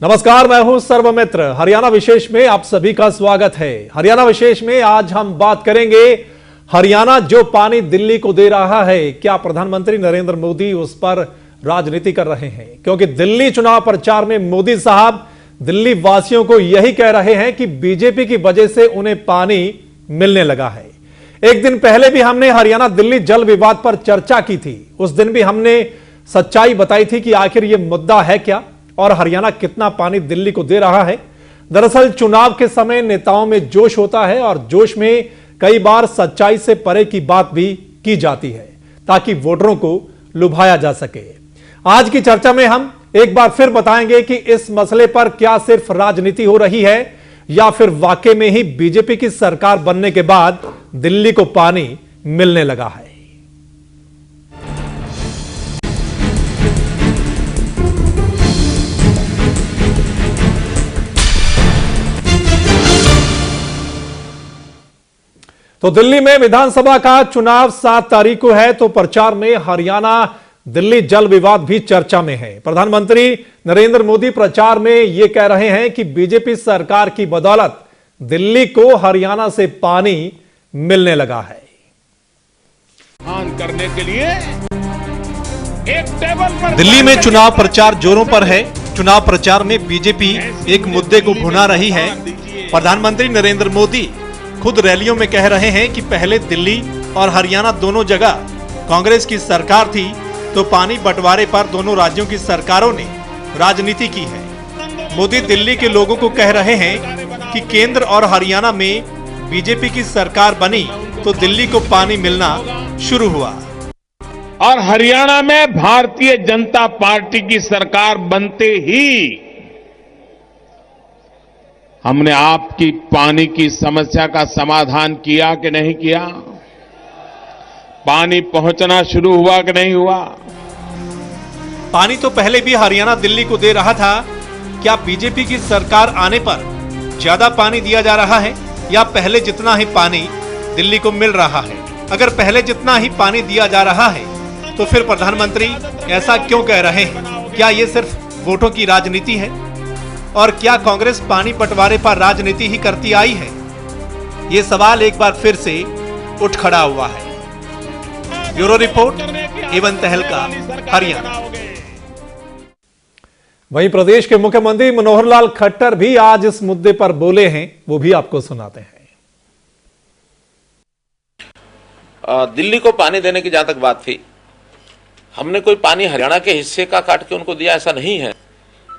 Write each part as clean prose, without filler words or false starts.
नमस्कार, मैं हूं सर्वमित्र। हरियाणा विशेष में आप सभी का स्वागत है। हरियाणा विशेष में आज हम बात करेंगे हरियाणा जो पानी दिल्ली को दे रहा है, क्या प्रधानमंत्री नरेंद्र मोदी उस पर राजनीति कर रहे हैं? क्योंकि दिल्ली चुनाव प्रचार में मोदी साहब दिल्ली वासियों को यही कह रहे हैं कि बीजेपी की वजह से उन्हें पानी मिलने लगा है। एक दिन पहले भी हमने हरियाणा दिल्ली जल विवाद पर चर्चा की थी। उस दिन भी हमने सच्चाई बताई थी कि आखिर यह मुद्दा है क्या और हरियाणा कितना पानी दिल्ली को दे रहा है। दरअसल चुनाव के समय नेताओं में जोश होता है और जोश में कई बार सच्चाई से परे की बात भी की जाती है ताकि वोटरों को लुभाया जा सके। आज की चर्चा में हम एक बार फिर बताएंगे कि इस मसले पर क्या सिर्फ राजनीति हो रही है या फिर वाकई में ही बीजेपी की सरकार बनने के बाद दिल्ली को पानी मिलने लगा है। तो दिल्ली में विधानसभा का चुनाव 7 तारीख को है, तो प्रचार में हरियाणा दिल्ली जल विवाद भी चर्चा में है। प्रधानमंत्री नरेंद्र मोदी प्रचार में यह कह रहे हैं कि बीजेपी सरकार की बदौलत दिल्ली को हरियाणा से पानी मिलने लगा है। करने के लिए एक टेबल पर दिल्ली में चुनाव प्रचार जोरों पर है। चुनाव प्रचार में बीजेपी एक मुद्दे को भुना रही है। प्रधानमंत्री नरेंद्र मोदी खुद रैलियों में कह रहे हैं कि पहले दिल्ली और हरियाणा दोनों जगह कांग्रेस की सरकार थी, तो पानी बंटवारे पर दोनों राज्यों की सरकारों ने राजनीति की है। मोदी दिल्ली के लोगों को कह रहे हैं कि केंद्र और हरियाणा में बीजेपी की सरकार बनी तो दिल्ली को पानी मिलना शुरू हुआ और हरियाणा में भारतीय जनता पार्टी की सरकार बनते ही हमने आपकी पानी की समस्या का समाधान किया कि नहीं किया? पानी पहुंचना शुरू हुआ कि नहीं हुआ? पानी तो पहले भी हरियाणा दिल्ली को दे रहा था। क्या बीजेपी की सरकार आने पर ज्यादा पानी दिया जा रहा है या पहले जितना ही पानी दिल्ली को मिल रहा है? अगर पहले जितना ही पानी दिया जा रहा है तो फिर प्रधानमंत्री ऐसा क्यों कह रहे हैं? क्या ये सिर्फ वोटों की राजनीति है? और क्या कांग्रेस पानी बंटवारे पर राजनीति ही करती आई है? ये सवाल एक बार फिर से उठ खड़ा हुआ है। ब्यूरो रिपोर्ट, एवं तहलका, हरियाणा। वहीं प्रदेश के मुख्यमंत्री मनोहर लाल खट्टर भी आज इस मुद्दे पर बोले हैं, वो भी आपको सुनाते हैं। दिल्ली को पानी देने की जहां तक बात थी, हमने कोई पानी हरियाणा के हिस्से का काट के उनको दिया, ऐसा नहीं है।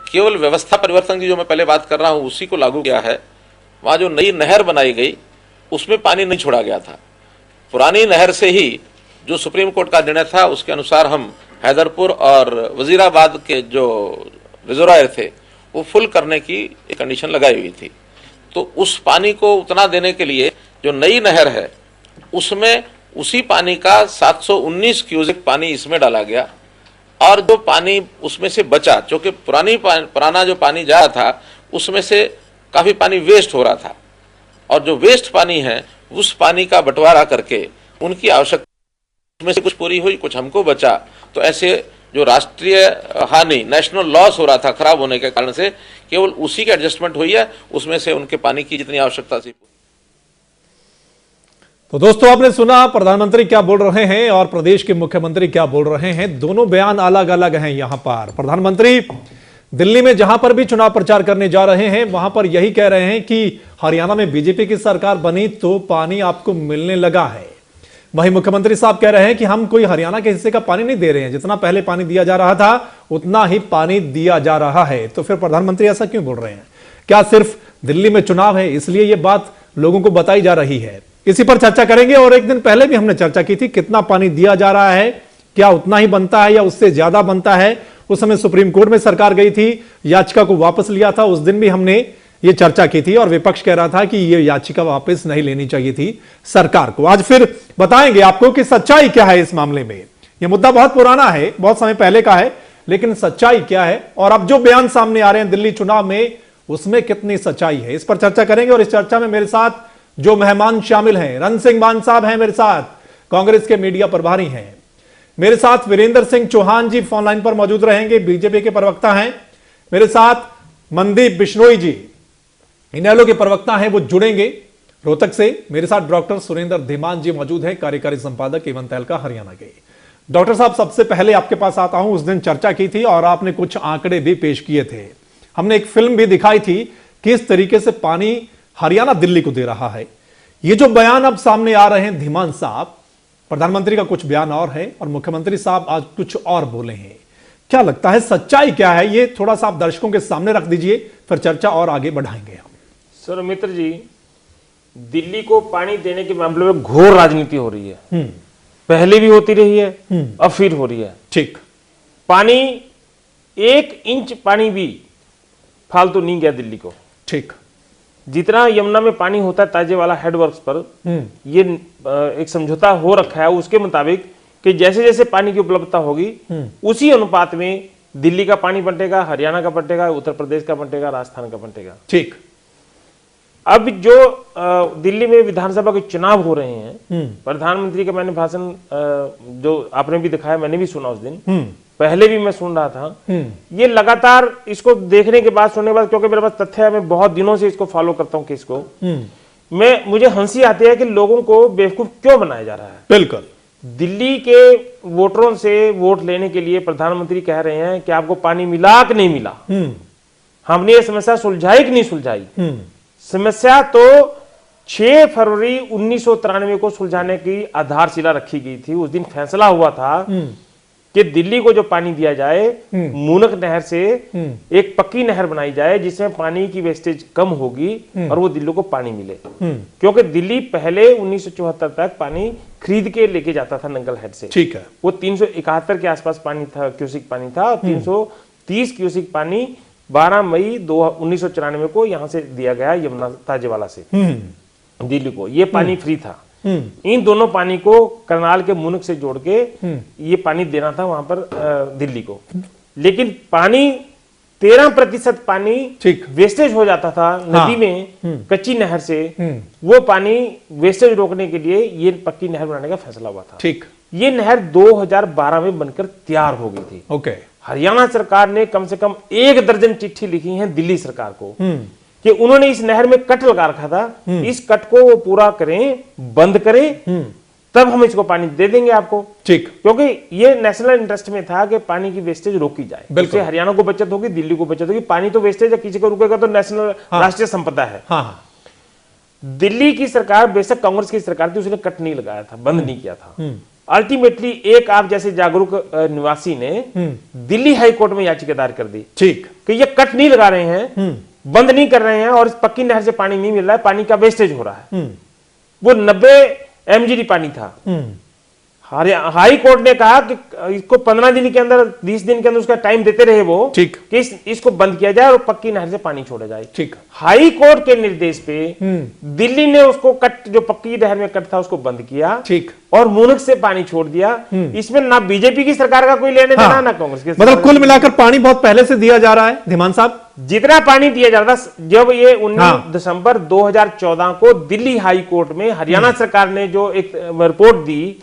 केवल व्यवस्था परिवर्तन की जो मैं पहले बात कर रहा हूं उसी को लागू किया है। वहां जो नई नहर बनाई गई उसमें पानी नहीं छोड़ा गया था। पुरानी नहर से ही जो सुप्रीम कोर्ट का निर्णय था उसके अनुसार हम हैदरपुर और वजीराबाद के जो रिजर्वायर थे वो फुल करने की एक कंडीशन लगाई हुई थी। तो उस पानी को उतना देने के लिए जो नई नहर है उसमें उसी पानी का 719 क्यूसेक पानी इसमें डाला गया और जो पानी उसमें से बचा, क्योंकि पुराना जो पानी जा रहा था उसमें से काफी पानी वेस्ट हो रहा था और जो वेस्ट पानी है उस पानी का बंटवारा करके उनकी आवश्यकता में से कुछ पूरी हुई, कुछ हमको बचा। तो ऐसे जो राष्ट्रीय हानि, नेशनल लॉस हो रहा था खराब होने के कारण से, केवल उसी की एडजस्टमेंट हुई है, उसमें से उनके पानी की जितनी आवश्यकता थी। तो दोस्तों, आपने सुना प्रधानमंत्री क्या बोल रहे हैं और प्रदेश के मुख्यमंत्री क्या बोल रहे हैं। दोनों बयान अलग अलग हैं। यहां पर प्रधानमंत्री दिल्ली में जहां पर भी चुनाव प्रचार करने जा रहे हैं वहां पर यही कह रहे हैं कि हरियाणा में बीजेपी की सरकार बनी तो पानी आपको मिलने लगा है। वहीं मुख्यमंत्री साहब कह रहे हैं कि हम कोई हरियाणा के हिस्से का पानी नहीं दे रहे हैं, जितना पहले पानी दिया जा रहा था उतना ही पानी दिया जा रहा है। तो फिर प्रधानमंत्री ऐसा क्यों बोल रहे हैं? क्या सिर्फ दिल्ली में चुनाव है इसलिए यह बात लोगों को बताई जा रही है? इसी पर चर्चा करेंगे। और एक दिन पहले भी हमने चर्चा की थी कितना पानी दिया जा रहा है, क्या उतना ही बनता है या उससे ज्यादा बनता है। उस समय सुप्रीम कोर्ट में सरकार गई थी, याचिका को वापस लिया था। उस दिन भी हमने ये चर्चा की थी और विपक्ष कह रहा था कि ये याचिका वापस नहीं लेनी चाहिए थी सरकार को। आज फिर बताएंगे आपको कि सच्चाई क्या है इस मामले में। यह मुद्दा बहुत पुराना है, बहुत समय पहले का है, लेकिन सच्चाई क्या है और अब जो बयान सामने आ रहे हैं दिल्ली चुनाव में उसमें कितनी सच्चाई है, इस पर चर्चा करेंगे। और इस चर्चा में मेरे साथ जो मेहमान शामिल हैं, रण सिंह मान साहब हैं मेरे साथ, कांग्रेस के मीडिया प्रभारी हैं। मेरे साथ वीरेंद्र सिंह चौहान जी फोन लाइन पर मौजूद रहेंगे, बीजेपी के प्रवक्ता हैं। मेरे साथ मनदीप बिश्नोई जी इनेलो के प्रवक्ता हैं, वो जुड़ेंगे रोहतक से। मेरे साथ डॉक्टर सुरेंद्र धीमान जी मौजूद हैं, कार्यकारी संपादक एवं तहलका हरियाणा के। डॉक्टर साहब, सबसे पहले आपके पास आता हूं, उस दिन चर्चा की थी और आपने कुछ आंकड़े भी पेश किए थे। हमने एक फिल्म भी दिखाई थी किस तरीके से पानी हरियाणा दिल्ली को दे रहा है। ये जो बयान अब सामने आ रहे हैं धीमान साहब, प्रधानमंत्री का कुछ बयान और है और मुख्यमंत्री साहब आज कुछ और बोले हैं। क्या लगता है, सच्चाई क्या है? ये थोड़ा सा आप दर्शकों के सामने रख दीजिए, फिर चर्चा और आगे बढ़ाएंगे हम। सर मित्र जी, दिल्ली को पानी देने के मामले में घोर राजनीति हो रही है। पहले भी होती रही है, अब फिर हो रही है। ठीक, पानी 1 इंच पानी भी फालतू नहीं गया दिल्ली को। ठीक, जितना यमुना में पानी होता है ताजे वाला हेडवर्क्स पर, ये एक समझौता हो रखा है उसके मुताबिक कि जैसे जैसे पानी की उपलब्धता होगी उसी अनुपात में दिल्ली का पानी बंटेगा, हरियाणा का बंटेगा, उत्तर प्रदेश का बंटेगा, राजस्थान का बंटेगा। ठीक। अब जो दिल्ली में विधानसभा के चुनाव हो रहे हैं, प्रधानमंत्री का मैंने भाषण जो आपने भी दिखाया, मैंने भी सुना उस दिन, पहले भी मैं सुन रहा था। ये लगातार इसको देखने के बाद, सुनने के बाद, क्योंकि मेरे पास तथ्य है, मैं बहुत दिनों से इसको फॉलो करता हूं केस को, मुझे हंसी आती है कि लोगों को बेवकूफ क्यों बनाया जा रहा है। बिल्कुल। दिल्ली के वोटरों से वोट लेने के लिए प्रधानमंत्री कह रहे हैं कि आपको पानी मिला कि नहीं मिला, हमने ये समस्या सुलझाई कि नहीं सुलझाई। समस्या तो 6 फरवरी 1993 को सुलझाने की आधारशिला रखी गई थी। उस दिन फैसला हुआ था कि दिल्ली को जो पानी दिया जाए, मूनक नहर से एक पक्की नहर बनाई जाए जिसमें पानी की वेस्टेज कम होगी और वो दिल्ली को पानी मिले। क्योंकि दिल्ली पहले 1974 तक पानी खरीद के लेके जाता था नंगल हेड से। ठीक है। वो 371 के आसपास पानी था, क्यूसिक पानी था, और 330 क्यूसिक पानी 12 मई 1994 को यहां से दिया गया यमुना ताजेवाला से दिल्ली को। ये पानी फ्री था। इन दोनों पानी को करनाल के मुनक से जोड़ के ये पानी देना था वहां पर दिल्ली को। लेकिन पानी 13% पानी वेस्टेज हो जाता था नदी में, कच्ची नहर से। वो पानी वेस्टेज रोकने के लिए ये पक्की नहर बनाने का फैसला हुआ था। ठीक। ये नहर 2012 में बनकर तैयार हो गई थी। ओके। हरियाणा सरकार ने कम से कम 1 दर्जन चिट्ठी लिखी है दिल्ली सरकार को कि उन्होंने इस नहर में कट लगा रखा था, इस कट को वो पूरा करें, बंद करें, तब हम इसको पानी दे देंगे आपको। ठीक। क्योंकि ये नेशनल इंटरेस्ट में था कि पानी की वेस्टेज रोकी जाए। इससे हरियाणा को बचत होगी, दिल्ली को बचत होगी। पानी तो वेस्टेज है, किसी को रुकेगा तो नेशनल राष्ट्रीय संपदा है। दिल्ली की सरकार बेशक कांग्रेस की सरकार थी, उसने कट नहीं लगाया था, बंद नहीं किया था। अल्टीमेटली एक आप जैसे जागरूक निवासी ने दिल्ली हाई कोर्ट में याचिका दायर कर दी, ठीक, कि ये कट नहीं लगा रहे हैं, बंद नहीं कर रहे हैं और इस पक्की नहर से पानी नहीं मिल रहा है, पानी का वेस्टेज हो रहा है। वो 90 MGD पानी था। हाई कोर्ट ने कहा कि इसको 15 दिन के अंदर, 20 दिन के अंदर उसका टाइम देते रहे वो, ठीक, कि इसको बंद किया जाए और पक्की नहर से पानी छोड़ा जाए। ठीक। हाई कोर्ट के निर्देश पे दिल्ली ने उसको कट, जो पक्की नहर में कट था, उसको बंद किया। ठीक। और मुनक से पानी छोड़ दिया। इसमें ना बीजेपी की सरकार का कोई लेने देना, ना कांग्रेस की। मतलब कुल मिलाकर पानी बहुत पहले से दिया जा रहा है धीमान साहब। जितना पानी दिया जा रहा था, जब ये 19 दिसंबर 2014 को दिल्ली हाई कोर्ट में हरियाणा सरकार ने जो एक रिपोर्ट दी,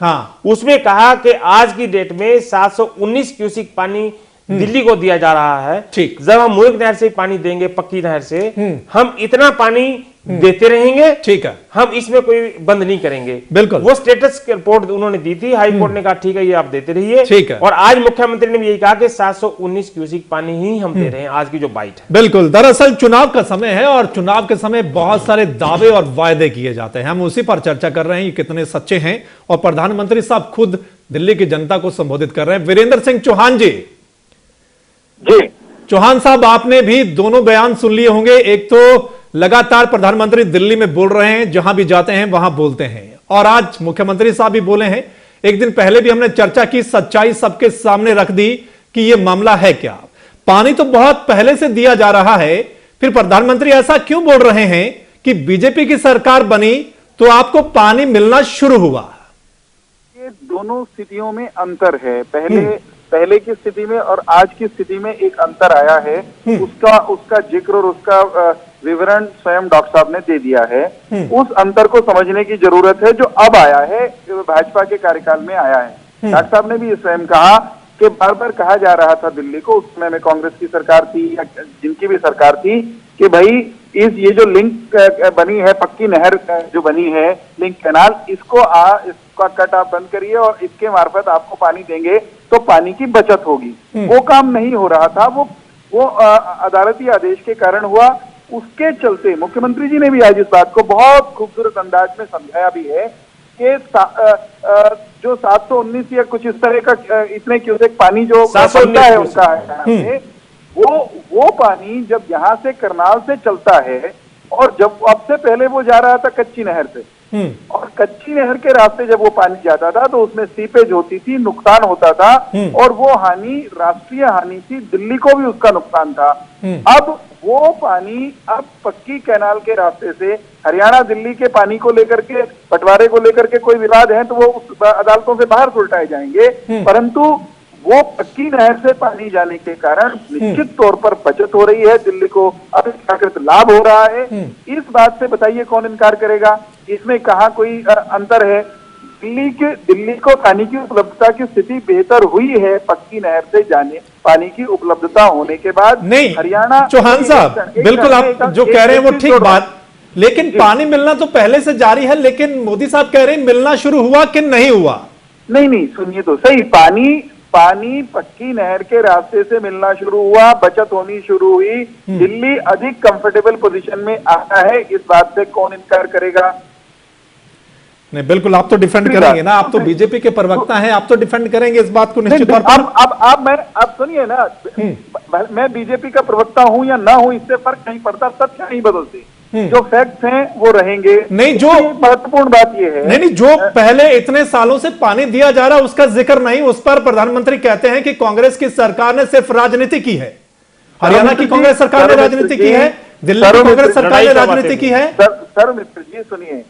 उसमें कहा कि आज की डेट में 719 क्यूसिक पानी दिल्ली को दिया जा रहा है। ठीक। जब हम मुनक नहर से पानी देंगे, पक्की नहर से, हम इतना पानी देते रहेंगे। ठीक है। हम इसमें कोई बंद नहीं करेंगे। बिल्कुल। वो स्टेटस रिपोर्ट उन्होंने दी थी, हाई कोर्ट ने कहा ठीक है, ये आप देते रहिए। ठीक है। और आज मुख्यमंत्री ने भी यही कहा कि 719 क्यूसिक पानी ही हम दे रहे हैं, आज की जो बाइट है। बिल्कुल। दरअसल चुनाव का समय है और चुनाव के समय बहुत सारे दावे और वायदे किए जाते हैं। हम उसी पर चर्चा कर रहे हैं, ये कितने सच्चे हैं। और प्रधानमंत्री साहब खुद दिल्ली की जनता को संबोधित कर रहे हैं। वीरेंद्र सिंह चौहान जी, चौहान साहब, आपने भी दोनों बयान सुन लिए होंगे। एक तो लगातार प्रधानमंत्री दिल्ली में बोल रहे हैं, जहां भी जाते हैं वहां बोलते हैं, और आज मुख्यमंत्री साहब भी बोले हैं। एक दिन पहले भी हमने चर्चा की, सच्चाई सबके सामने रख दी कि यह मामला है क्या। पानी तो बहुत पहले से दिया जा रहा है, फिर प्रधानमंत्री ऐसा क्यों बोल रहे हैं कि बीजेपी की सरकार बनी तो आपको पानी मिलना शुरू हुआ? ये दोनों स्थितियों में अंतर है। पहले की स्थिति में और आज की स्थिति में एक अंतर आया है। उसका जिक्र और उसका विवरण स्वयं डॉक्टर साहब ने दे दिया है। उस अंतर को समझने की जरूरत है जो अब आया है, भाजपा के कार्यकाल में आया है। डॉक्टर साहब ने भी स्वयं कहा कि बार बार कहा जा रहा था दिल्ली को, उस समय में कांग्रेस की सरकार थी या जिनकी भी सरकार थी, कि भाई ये जो लिंक बनी है, पक्की नहर जो बनी है, लिंक कैनाल, इसका कट आप बंद करिए और इसके मार्फत आपको पानी देंगे तो पानी की बचत होगी। वो काम नहीं हो रहा था, वो अदालती आदेश के कारण हुआ। उसके चलते मुख्यमंत्री जी ने भी आज इस बात को बहुत खूबसूरत अंदाज में समझाया भी है कि जो 719 या कुछ इस तरह का इतने क्यूसेक पानी जो चलता है उनका है, वो पानी जब यहाँ से करनाल से चलता है, और जब अब से पहले वो जा रहा था कच्ची नहर से, और कच्ची नहर के रास्ते जब वो पानी जाता था तो उसमें सीपेज होती थी, नुकसान होता था, और वो हानि राष्ट्रीय हानि थी, दिल्ली को भी उसका नुकसान था। अब वो पानी अब पक्की कैनाल के रास्ते से हरियाणा दिल्ली के पानी को लेकर के, बंटवारे को लेकर के कोई विवाद है तो वो उस अदालतों से बाहर सुलटाए जाएंगे, परंतु वो पक्की नहर से पानी जाने के कारण निश्चित तौर पर बचत हो रही है, दिल्ली को अपेक्षाकृत लाभ हो रहा है। इस बात से बताइए कौन इनकार करेगा? इसमें कहाँ कोई अंतर है? दिल्ली को पानी की उपलब्धता की स्थिति बेहतर हुई है पक्की नहर से जाने पानी की उपलब्धता होने के बाद। नहीं हरियाणा, चौहान साहब, बिल्कुल आप जो कह रहे हैं वो ठीक बात, लेकिन पानी मिलना तो पहले से जारी है, लेकिन मोदी साहब कह रहे हैं मिलना शुरू हुआ कि नहीं हुआ? नहीं, सुनिए तो सही, पानी पक्की नहर के रास्ते से मिलना शुरू हुआ, बचत होनी शुरू हुई, दिल्ली अधिक कंफर्टेबल पोजीशन में आता है, इस बात से कौन इनकार करेगा? नहीं, बिल्कुल आप तो डिफेंड करेंगे ना, आप तो बीजेपी के प्रवक्ता हैं, आप तो डिफेंड करेंगे इस बात को निश्चित तौर पर। अब सुनिए ना, मैं बीजेपी का प्रवक्ता हूं या ना हूं इससे फर्क नहीं पड़ता, तथ्य नहीं बदलते, जो फैक्ट्स हैं वो रहेंगे। नहीं, जो महत्वपूर्ण बात ये है, नहीं, जो पहले इतने सालों से पानी दिया जा रहा उसका जिक्र नहीं, उस पर प्रधानमंत्री कहते हैं कि कांग्रेस की सरकार ने सिर्फ राजनीति की है। हरियाणा की कांग्रेस सरकार ने राजनीति की है, दिल्ली की कांग्रेस सरकार ने राजनीति की है। सर मित्र जी सुनिए,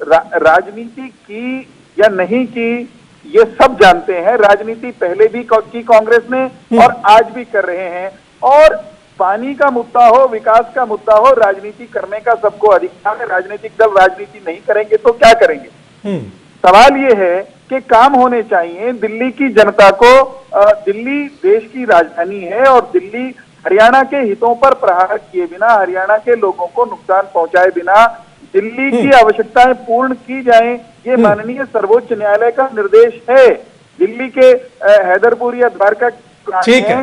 राजनीति की या नहीं की ये सब जानते हैं, राजनीति पहले भी की कांग्रेस ने और आज भी कर रहे हैं, और पानी का मुद्दा हो, विकास का मुद्दा हो, राजनीति करने का सबको अधिकार है। राजनीतिक दल राजनीति नहीं करेंगे तो क्या करेंगे? सवाल ये है कि काम होने चाहिए। दिल्ली की जनता को, दिल्ली देश की राजधानी है और दिल्ली हरियाणा के हितों पर प्रहार किए बिना, हरियाणा के लोगों को नुकसान पहुंचाए बिना दिल्ली की आवश्यकताएं पूर्ण की जाएं, ये माननीय सर्वोच्च न्यायालय का निर्देश है। दिल्ली के हैदरपुर या द्वारका, ठीक है,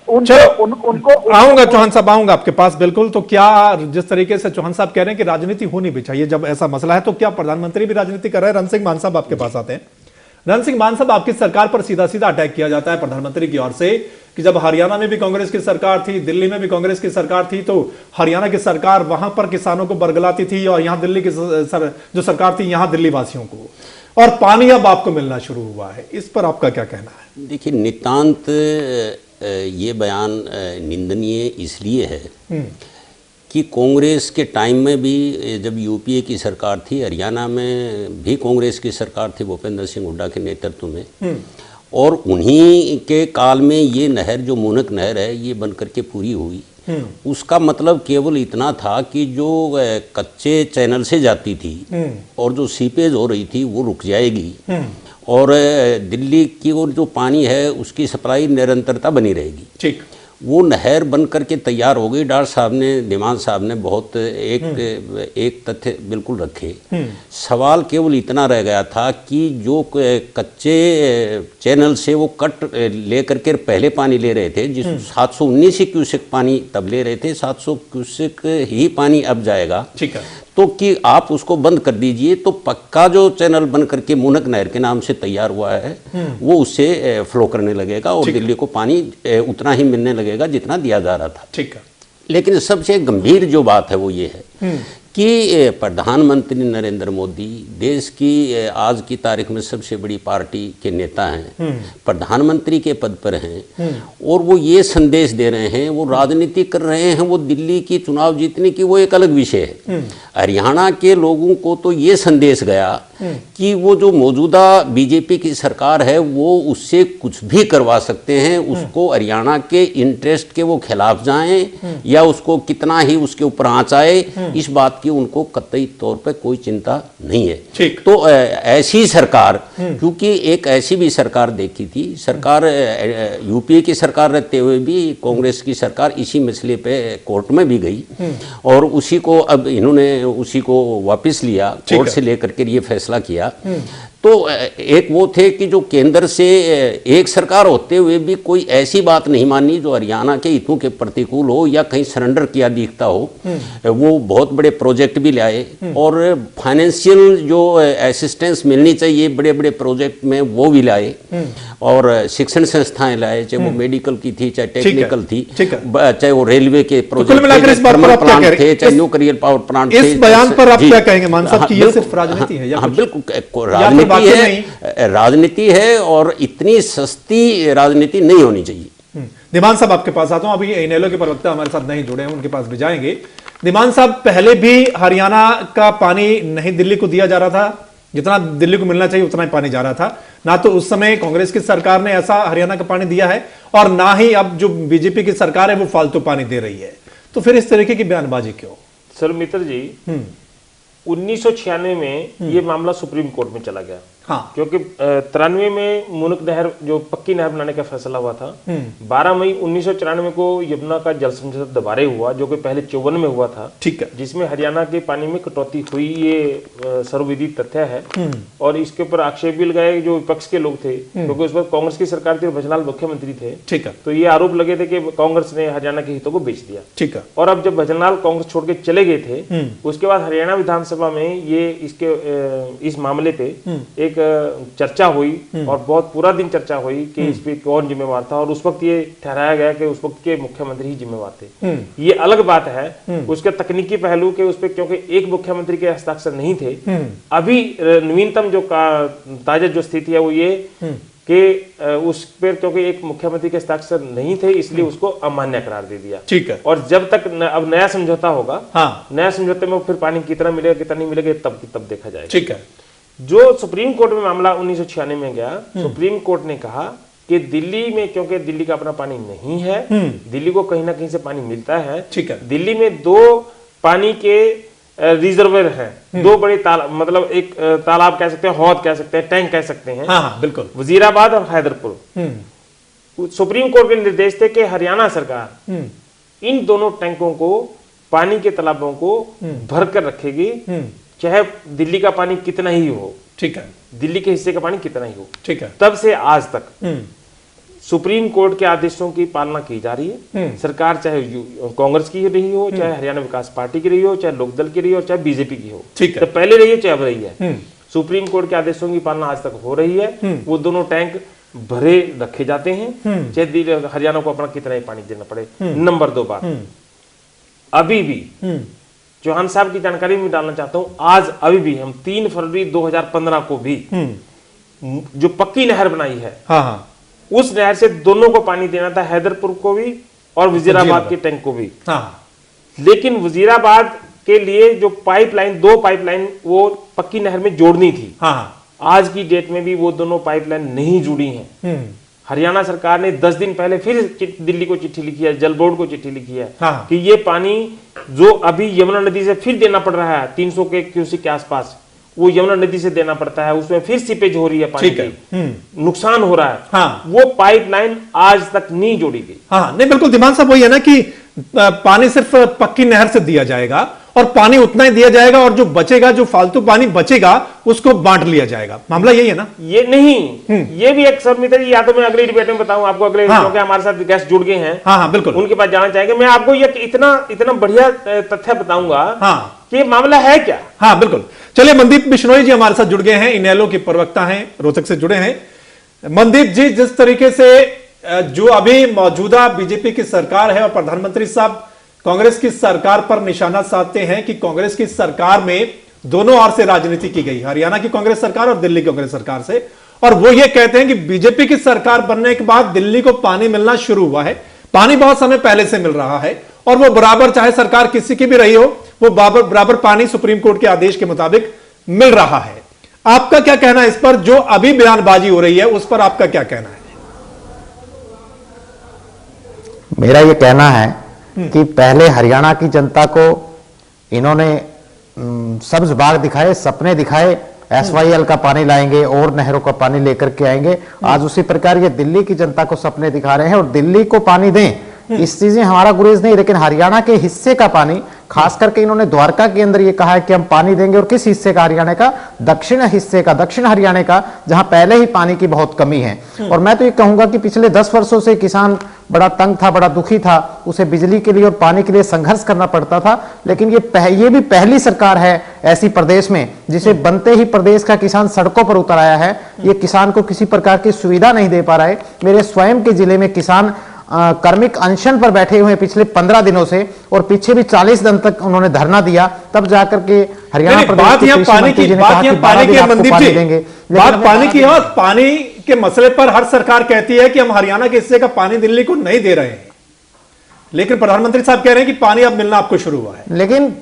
उनको आऊंगा चौहान साहब, आऊंगा आपके पास बिल्कुल। तो क्या जिस तरीके से चौहान साहब कह रहे हैं कि राजनीति होनी भी चाहिए जब ऐसा मसला है, तो क्या प्रधानमंत्री भी राजनीति कर रहे हैं? रण सिंह मान साहब आपके पास आते हैं। रण सिंह मान साहब, आपकी सरकार पर सीधा सीधा अटैक किया जाता है प्रधानमंत्री की ओर से कि जब हरियाणा में भी कांग्रेस की सरकार थी, दिल्ली में भी कांग्रेस की सरकार थी, तो हरियाणा की सरकार वहां पर किसानों को बरगलाती थी और यहां दिल्ली की जो सरकार थी यहां दिल्ली वासियों को, और पानी अब आपको मिलना शुरू हुआ है। इस पर आपका क्या कहना है? देखिए, नितांत ये बयान निंदनीय इसलिए है कि कांग्रेस के टाइम में भी जब यूपीए की सरकार थी, हरियाणा में भी कांग्रेस की सरकार थी भूपेंद्र सिंह हुड्डा के नेतृत्व में, और उन्हीं के काल में ये नहर जो मोनक नहर है ये बन करके पूरी हुई। उसका मतलब केवल इतना था कि जो कच्चे चैनल से जाती थी और जो सीपेज हो रही थी वो रुक जाएगी, और दिल्ली की ओर जो पानी है उसकी सप्लाई निरंतरता बनी रहेगी। ठीक, वो नहर बन करके तैयार हो गई। डॉक्टर साहब ने, धीमान साहब ने बहुत एक तथ्य बिल्कुल रखे। सवाल केवल इतना रह गया था कि जो कच्चे चैनल से वो कट ले करके पहले पानी ले रहे थे, जिस 719 क्यूसेक पानी तब ले रहे थे, 700 क्यूसेक ही पानी अब जाएगा। ठीक है, तो कि आप उसको बंद कर दीजिए, तो पक्का जो चैनल बन करके मोनक नहर के नाम से तैयार हुआ है वो उससे फ्लो करने लगेगा और दिल्ली को पानी उतना ही मिलने लगेगा जितना दिया जा रहा था। ठीक है, लेकिन सबसे गंभीर जो बात है वो ये है कि प्रधानमंत्री नरेंद्र मोदी देश की आज की तारीख में सबसे बड़ी पार्टी के नेता हैं, प्रधानमंत्री के पद पर हैं, और वो ये संदेश दे रहे हैं, वो राजनीति कर रहे हैं, वो दिल्ली की चुनाव जीतने की वो एक अलग विषय है। हरियाणा के लोगों को तो ये संदेश गया कि वो जो मौजूदा बीजेपी की सरकार है वो उससे कुछ भी करवा सकते हैं, उसको हरियाणा के इंटरेस्ट के वो खिलाफ जाएं या उसको कितना ही उसके ऊपर आँच आए, इस बात की उनको कतई तौर पे कोई चिंता नहीं है। ठीक। तो ऐसी सरकार, क्योंकि एक ऐसी भी सरकार देखी थी, सरकार यूपीए की सरकार रहते हुए भी कांग्रेस की सरकार इसी मसले पे कोर्ट में भी गई और उसी को अब इन्होंने उसी को वापस लिया, कोर्ट से लेकर के ये फैसला किया। तो एक वो थे कि जो केंद्र से एक सरकार होते हुए भी कोई ऐसी बात नहीं मानी जो हरियाणा के हितों के प्रतिकूल हो या कहीं सरेंडर किया दिखता हो। वो बहुत बड़े प्रोजेक्ट भी लाए और फाइनेंशियल जो असिस्टेंस मिलनी चाहिए बड़े बड़े प्रोजेक्ट में वो भी लाए और शिक्षण संस्थाएं लाए, चाहे वो मेडिकल की थी, चाहे टेक्निकल थी, चाहे वो रेलवे के प्रोजेक्ट थे, चाहे न्यूक्लियर पावर प्लांट थे। इस बयान पर आप क्या कहेंगे मान साहब कि ये सिर्फ राजनीति है? हाँ बिल्कुल राजनीति है और इतनी सस्ती राजनीति नहीं होनी चाहिए। दिमान साहब आपके पास आता हूं, अभी इनेलो के प्रवक्ता हमारे साथ नहीं जुड़े हैं, उनके पास भी जाएंगे। दिमान साहब, पहले भी हरियाणा का पानी नहीं दिल्ली को दिया जा रहा था, जितना दिल्ली को मिलना चाहिए उतना ही पानी जा रहा था। ना तो उस समय कांग्रेस की सरकार ने ऐसा हरियाणा का पानी दिया है और ना ही अब जो बीजेपी की सरकार है वो फालतू पानी दे रही है। तो फिर इस तरीके की बयानबाजी क्यों? सर मित्र जी, 1996 में ये मामला सुप्रीम कोर्ट में चला गया। हाँ। क्योंकि 93 में मुनक नहर जो पक्की नहर बनाने का फैसला हुआ था, 12 मई 1994 को यमुना का जल समझौता दोबारा हुआ, जो कि पहले 54 में हुआ था। ठीक है। जिसमें हरियाणा के पानी में कटौती हुई, ये सर्वविदित तथ्य है। और इसके ऊपर आक्षेप भी लगाए जो विपक्ष के लोग थे, क्योंकि उस वक्त कांग्रेस की सरकार थी और भजनलाल मुख्यमंत्री थे। ठीक है। तो ये आरोप लगे थे कि कांग्रेस ने हरियाणा के हितों को बेच दिया। ठीक है। और अब जब भजनलाल कांग्रेस छोड़ के चले गए थे, उसके बाद हरियाणा विधानसभा में ये इस मामले पे एक चर्चा हुई और बहुत पूरा दिन चर्चा हुई कि इस पे कौन जिम्मेवार था। और उस वक्त ये ठहराया गया कि उस वक्त के मुख्यमंत्री ही जिम्मेवार थे। ये अलग बात है उसके तकनीकी पहलू के उस पे, क्योंकि एक मुख्यमंत्री के हस्ताक्षर नहीं थे। अभी नवीनतम जो ताजा जो स्थिति है वो ये कि उस पर क्योंकि एक मुख्यमंत्री के हस्ताक्षर नहीं थे, इसलिए उसको अमान्य करार दे दिया। ठीक है। और जब तक अब नया समझौता होगा, हाँ। नया समझौते में फिर पानी कितना मिलेगा कितना नहीं मिलेगा तब देखा जाएगा। ठीक है। जो सुप्रीम कोर्ट में मामला 1996 में गया, सुप्रीम कोर्ट ने कहा कि दिल्ली में, क्योंकि दिल्ली का अपना पानी नहीं है, दिल्ली को कहीं ना कहीं से पानी मिलता है। ठीक है। दिल्ली में 2 पानी के रिजर्वर हैं, 2 बड़े तालाब, मतलब एक तालाब कह सकते हैं, हौद कह सकते हैं, टैंक कह सकते हैं। हाँ, बिल्कुल। वजीराबाद और हैदरपुर। सुप्रीम कोर्ट के निर्देश थे कि हरियाणा सरकार इन दोनों टैंकों को, पानी के तालाबों को भर कर रखेगी, चाहे दिल्ली का पानी कितना ही हो। ठीक है। दिल्ली के हिस्से का पानी कितना ही हो। ठीक है। तब से आज तक सुप्रीम कोर्ट के आदेशों की पालना की जा रही है। सरकार चाहे कांग्रेस की रही हो, चाहे हरियाणा विकास पार्टी की रही हो, चाहे लोकदल की रही हो, चाहे बीजेपी की हो। ठीक है। तो पहले रही है चाहे अब रही है, सुप्रीम कोर्ट के आदेशों की पालना आज तक हो रही है। वो दोनों टैंक भरे रखे जाते हैं, चाहे हरियाणा को अपना कितना ही पानी देना पड़े। नंबर 2 बात, अभी भी चौहान साहब की जानकारी में डालना चाहता हूं, आज अभी भी हम 3 फरवरी 2015 को भी जो पक्की नहर बनाई है, हाँ, उस नहर से दोनों को पानी देना था, हैदरपुर को भी और वजीराबाद के टैंक को भी। हाँ। लेकिन वजीराबाद के लिए जो पाइपलाइन, 2 पाइपलाइन वो पक्की नहर में जोड़नी थी, हाँ। आज की डेट में भी वो दोनों पाइपलाइन नहीं जुड़ी हैं। हरियाणा सरकार ने 10 दिन पहले फिर दिल्ली को चिट्ठी लिखी है, जल बोर्ड को चिट्ठी लिखी है। हाँ। कि ये पानी जो अभी यमुना नदी से फिर देना पड़ रहा है 300 के क्यूसेक के आसपास, वो यमुना नदी से देना पड़ता है, उसमें फिर सीपेज हो रही है पानी की, नुकसान हो रहा है। हाँ। वो पाइपलाइन आज तक नहीं जोड़ी गई। हाँ, नहीं बिल्कुल दिमाग साहब वही है ना कि पानी सिर्फ पक्की नहर से दिया जाएगा और पानी उतना ही दिया जाएगा और जो बचेगा, जो फालतू पानी बचेगा उसको बांट लिया जाएगा। मामला यही है ना? ये नहीं, ये भी एक सर मित्र, या तो मैं अगले डिबेट में बताऊं आपको, अगले क्योंकि हमारे साथ गेस्ट जुड़ गए हैं। हाँ, बिल्कुल, उनके पास जाना चाहेंगे। मैं आपको ये इतना बढ़िया तथ्य बताऊंगा कि मामला है क्या। हाँ बिल्कुल। चलिए, मनदीप बिश्नोई जी हमारे साथ जुड़ गए हैं, इनेलो के प्रवक्ता हैं, रोहतक से जुड़े हैं। मनदीप जी, जिस तरीके से जो अभी मौजूदा बीजेपी की सरकार है और प्रधानमंत्री साहब कांग्रेस की सरकार पर निशाना साधते हैं कि कांग्रेस की सरकार में दोनों ओर से राजनीति की गई, हरियाणा की कांग्रेस सरकार और दिल्ली की कांग्रेस सरकार से, और वो ये कहते हैं कि बीजेपी की सरकार बनने के बाद दिल्ली को पानी मिलना शुरू हुआ है। पानी बहुत समय पहले से मिल रहा है और वो बराबर, चाहे सरकार किसी की भी रही हो, वो बराबर पानी सुप्रीम कोर्ट के आदेश के मुताबिक मिल रहा है। आपका क्या कहना है इस पर? जो अभी बयानबाजी हो रही है उस पर आपका क्या कहना है? मेरा ये कहना है कि पहले हरियाणा की जनता को इन्होंने सब्ज बाग दिखाए, सपने दिखाए, SYL का पानी लाएंगे और नहरों का पानी लेकर के आएंगे। आज उसी प्रकार ये दिल्ली की जनता को सपने दिखा रहे हैं और दिल्ली को पानी दें, इस चीजें हमारा गुरेज नहीं, लेकिन हरियाणा के हिस्से का पानी, खास करके इन्होंने द्वारका के अंदर ये कहा है कि हम पानी देंगे। और किस हिस्से का? हरियाणा का दक्षिण हिस्से का, दक्षिण हरियाणा का, जहां पहले ही पानी की बहुत कमी है। और मैं तो ये कहूंगा कि पिछले 10 वर्षों से किसान बड़ा तंग था, बड़ा दुखी था, उसे बिजली के लिए और पानी के लिए संघर्ष करना पड़ता था। लेकिन ये भी पहली सरकार है ऐसी प्रदेश में जिसे बनते ही प्रदेश का किसान सड़कों पर उतर आया है। ये किसान को किसी प्रकार की सुविधा नहीं दे पा रहा है। मेरे स्वयं के जिले में किसान कार्मिक अनशन पर बैठे हुए पिछले 15 दिनों से, और पीछे भी 40 दिन तक उन्होंने धरना दिया, तब जाकर के हरियाणा प्रदेश बात यहाँ पानी की, बात यहाँ पानी की, मनदीप जी बात पानी की है। और पानी के मसले पर हर सरकार कहती है कि हम हरियाणा के हिस्से का पानी दिल्ली को नहीं दे रहे हैं, लेकिन प्रधानमंत्री साहब कह रहे हैं कि पानी अब मिलना आपको शुरू हुआ है। लेकिन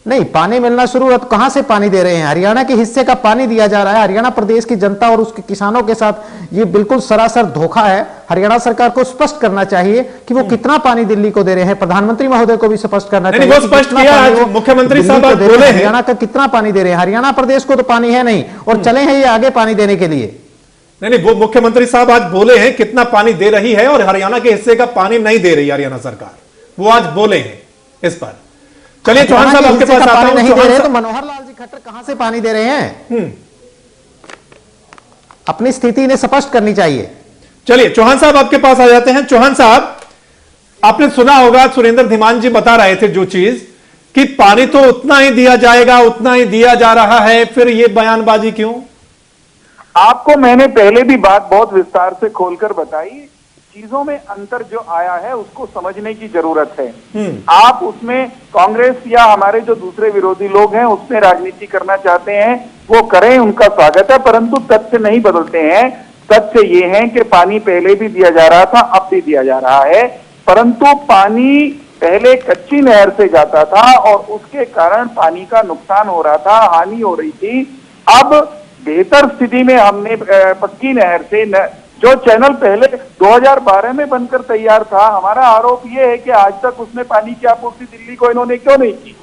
नहीं, पानी मिलना शुरू हुआ तो कहां से पानी दे रहे हैं? हरियाणा के हिस्से का पानी दिया जा रहा है। हरियाणा प्रदेश की जनता और उसके किसानों के साथ ये बिल्कुल सरासर धोखा है। हरियाणा सरकार को स्पष्ट करना चाहिए कि वो कितना पानी दिल्ली को दे रहे हैं। प्रधानमंत्री महोदय को भी स्पष्ट करना चाहिए। वो स्पष्ट किया आज मुख्यमंत्री साहब बोले हैं हरियाणा का कितना पानी दे रहे हैं। हरियाणा प्रदेश को तो पानी है नहीं, और चले हैं ये आगे पानी देने के लिए। नहीं, वो मुख्यमंत्री साहब आज बोले हैं कितना पानी दे रही है, और हरियाणा के हिस्से का पानी नहीं दे रही हरियाणा सरकार, वो आज बोले हैं इस पर। चलिए चौहान साहब आपके पास आता हूं। नहीं दे रहे तो मनोहर लाल जी खट्टर कहां से पानी दे रहे हैं? अपनी स्थिति इन्हें स्पष्ट करनी चाहिए। चलिए चौहान साहब आपके पास आ जाते हैं। चौहान साहब, आपने सुना होगा सुरेंद्र धीमान जी बता रहे थे जो चीज कि पानी तो उतना ही दिया जाएगा, उतना ही दिया जा रहा है, फिर ये बयानबाजी क्यों? आपको मैंने पहले भी बात बहुत विस्तार से खोलकर बताई। चीजों में अंतर जो आया है उसको समझने की जरूरत है। आप उसमें कांग्रेस या हमारे जो दूसरे विरोधी लोग हैं उसमें राजनीति करना चाहते हैं, वो करें, उनका स्वागत है, परंतु तथ्य नहीं बदलते हैं। तथ्य ये है कि पानी पहले भी दिया जा रहा था, अब भी दिया जा रहा है, परंतु पानी पहले कच्ची नहर से जाता था और उसके कारण पानी का नुकसान हो रहा था, हानि हो रही थी। अब बेहतर स्थिति में हमने पक्की नहर से जो चैनल पहले 2012 में बनकर तैयार था, हमारा आरोप ये है कि आज तक उसमें पानी की आपूर्ति दिल्ली को इन्होंने क्यों नहीं की?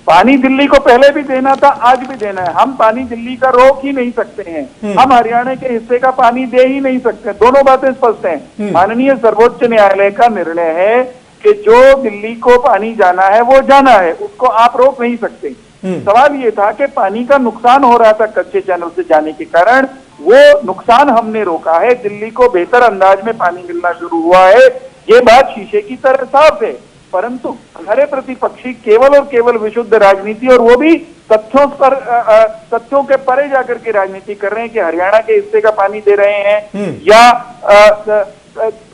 पानी दिल्ली को पहले भी देना था, आज भी देना है। हम पानी दिल्ली का रोक ही नहीं सकते हैं, हम हरियाणा के हिस्से का पानी दे ही नहीं सकते। दोनों बातें स्पष्ट हैं। माननीय सर्वोच्च न्यायालय का निर्णय है कि जो दिल्ली को पानी जाना है वो जाना है, उसको आप रोक नहीं सकते। सवाल ये था कि पानी का नुकसान हो रहा था कच्चे चैनल से जाने के कारण, वो नुकसान हमने रोका है, दिल्ली को बेहतर अंदाज में पानी मिलना शुरू हुआ है। ये बात शीशे की तरह साफ है, परंतु हमारे प्रतिपक्षी केवल और केवल विशुद्ध राजनीति, और वो भी तथ्यों के परे जाकर के राजनीति कर रहे हैं कि हरियाणा के हिस्से का पानी दे रहे हैं या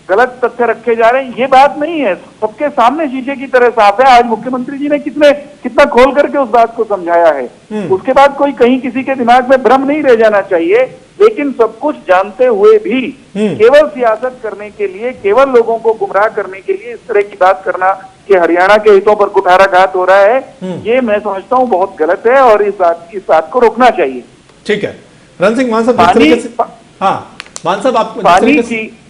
गलत तथ्य रखे जा रहे हैं। ये बात नहीं है, सबके सामने शीशे की तरह साफ है। आज मुख्यमंत्री जी ने कितना खोल करके उस बात को समझाया है। उसके बाद कोई कहीं किसी के दिमाग में भ्रम नहीं रह जाना चाहिए। लेकिन सब कुछ जानते हुए भी केवल सियासत करने के लिए, केवल लोगों को गुमराह करने के लिए इस तरह की बात करना कि हरियाणा के हितों पर कुठाराघात हो रहा है, ये मैं समझता हूँ बहुत गलत है और इस बात को रोकना चाहिए। ठीक है रण सिंह मान साहब, मान साहब आप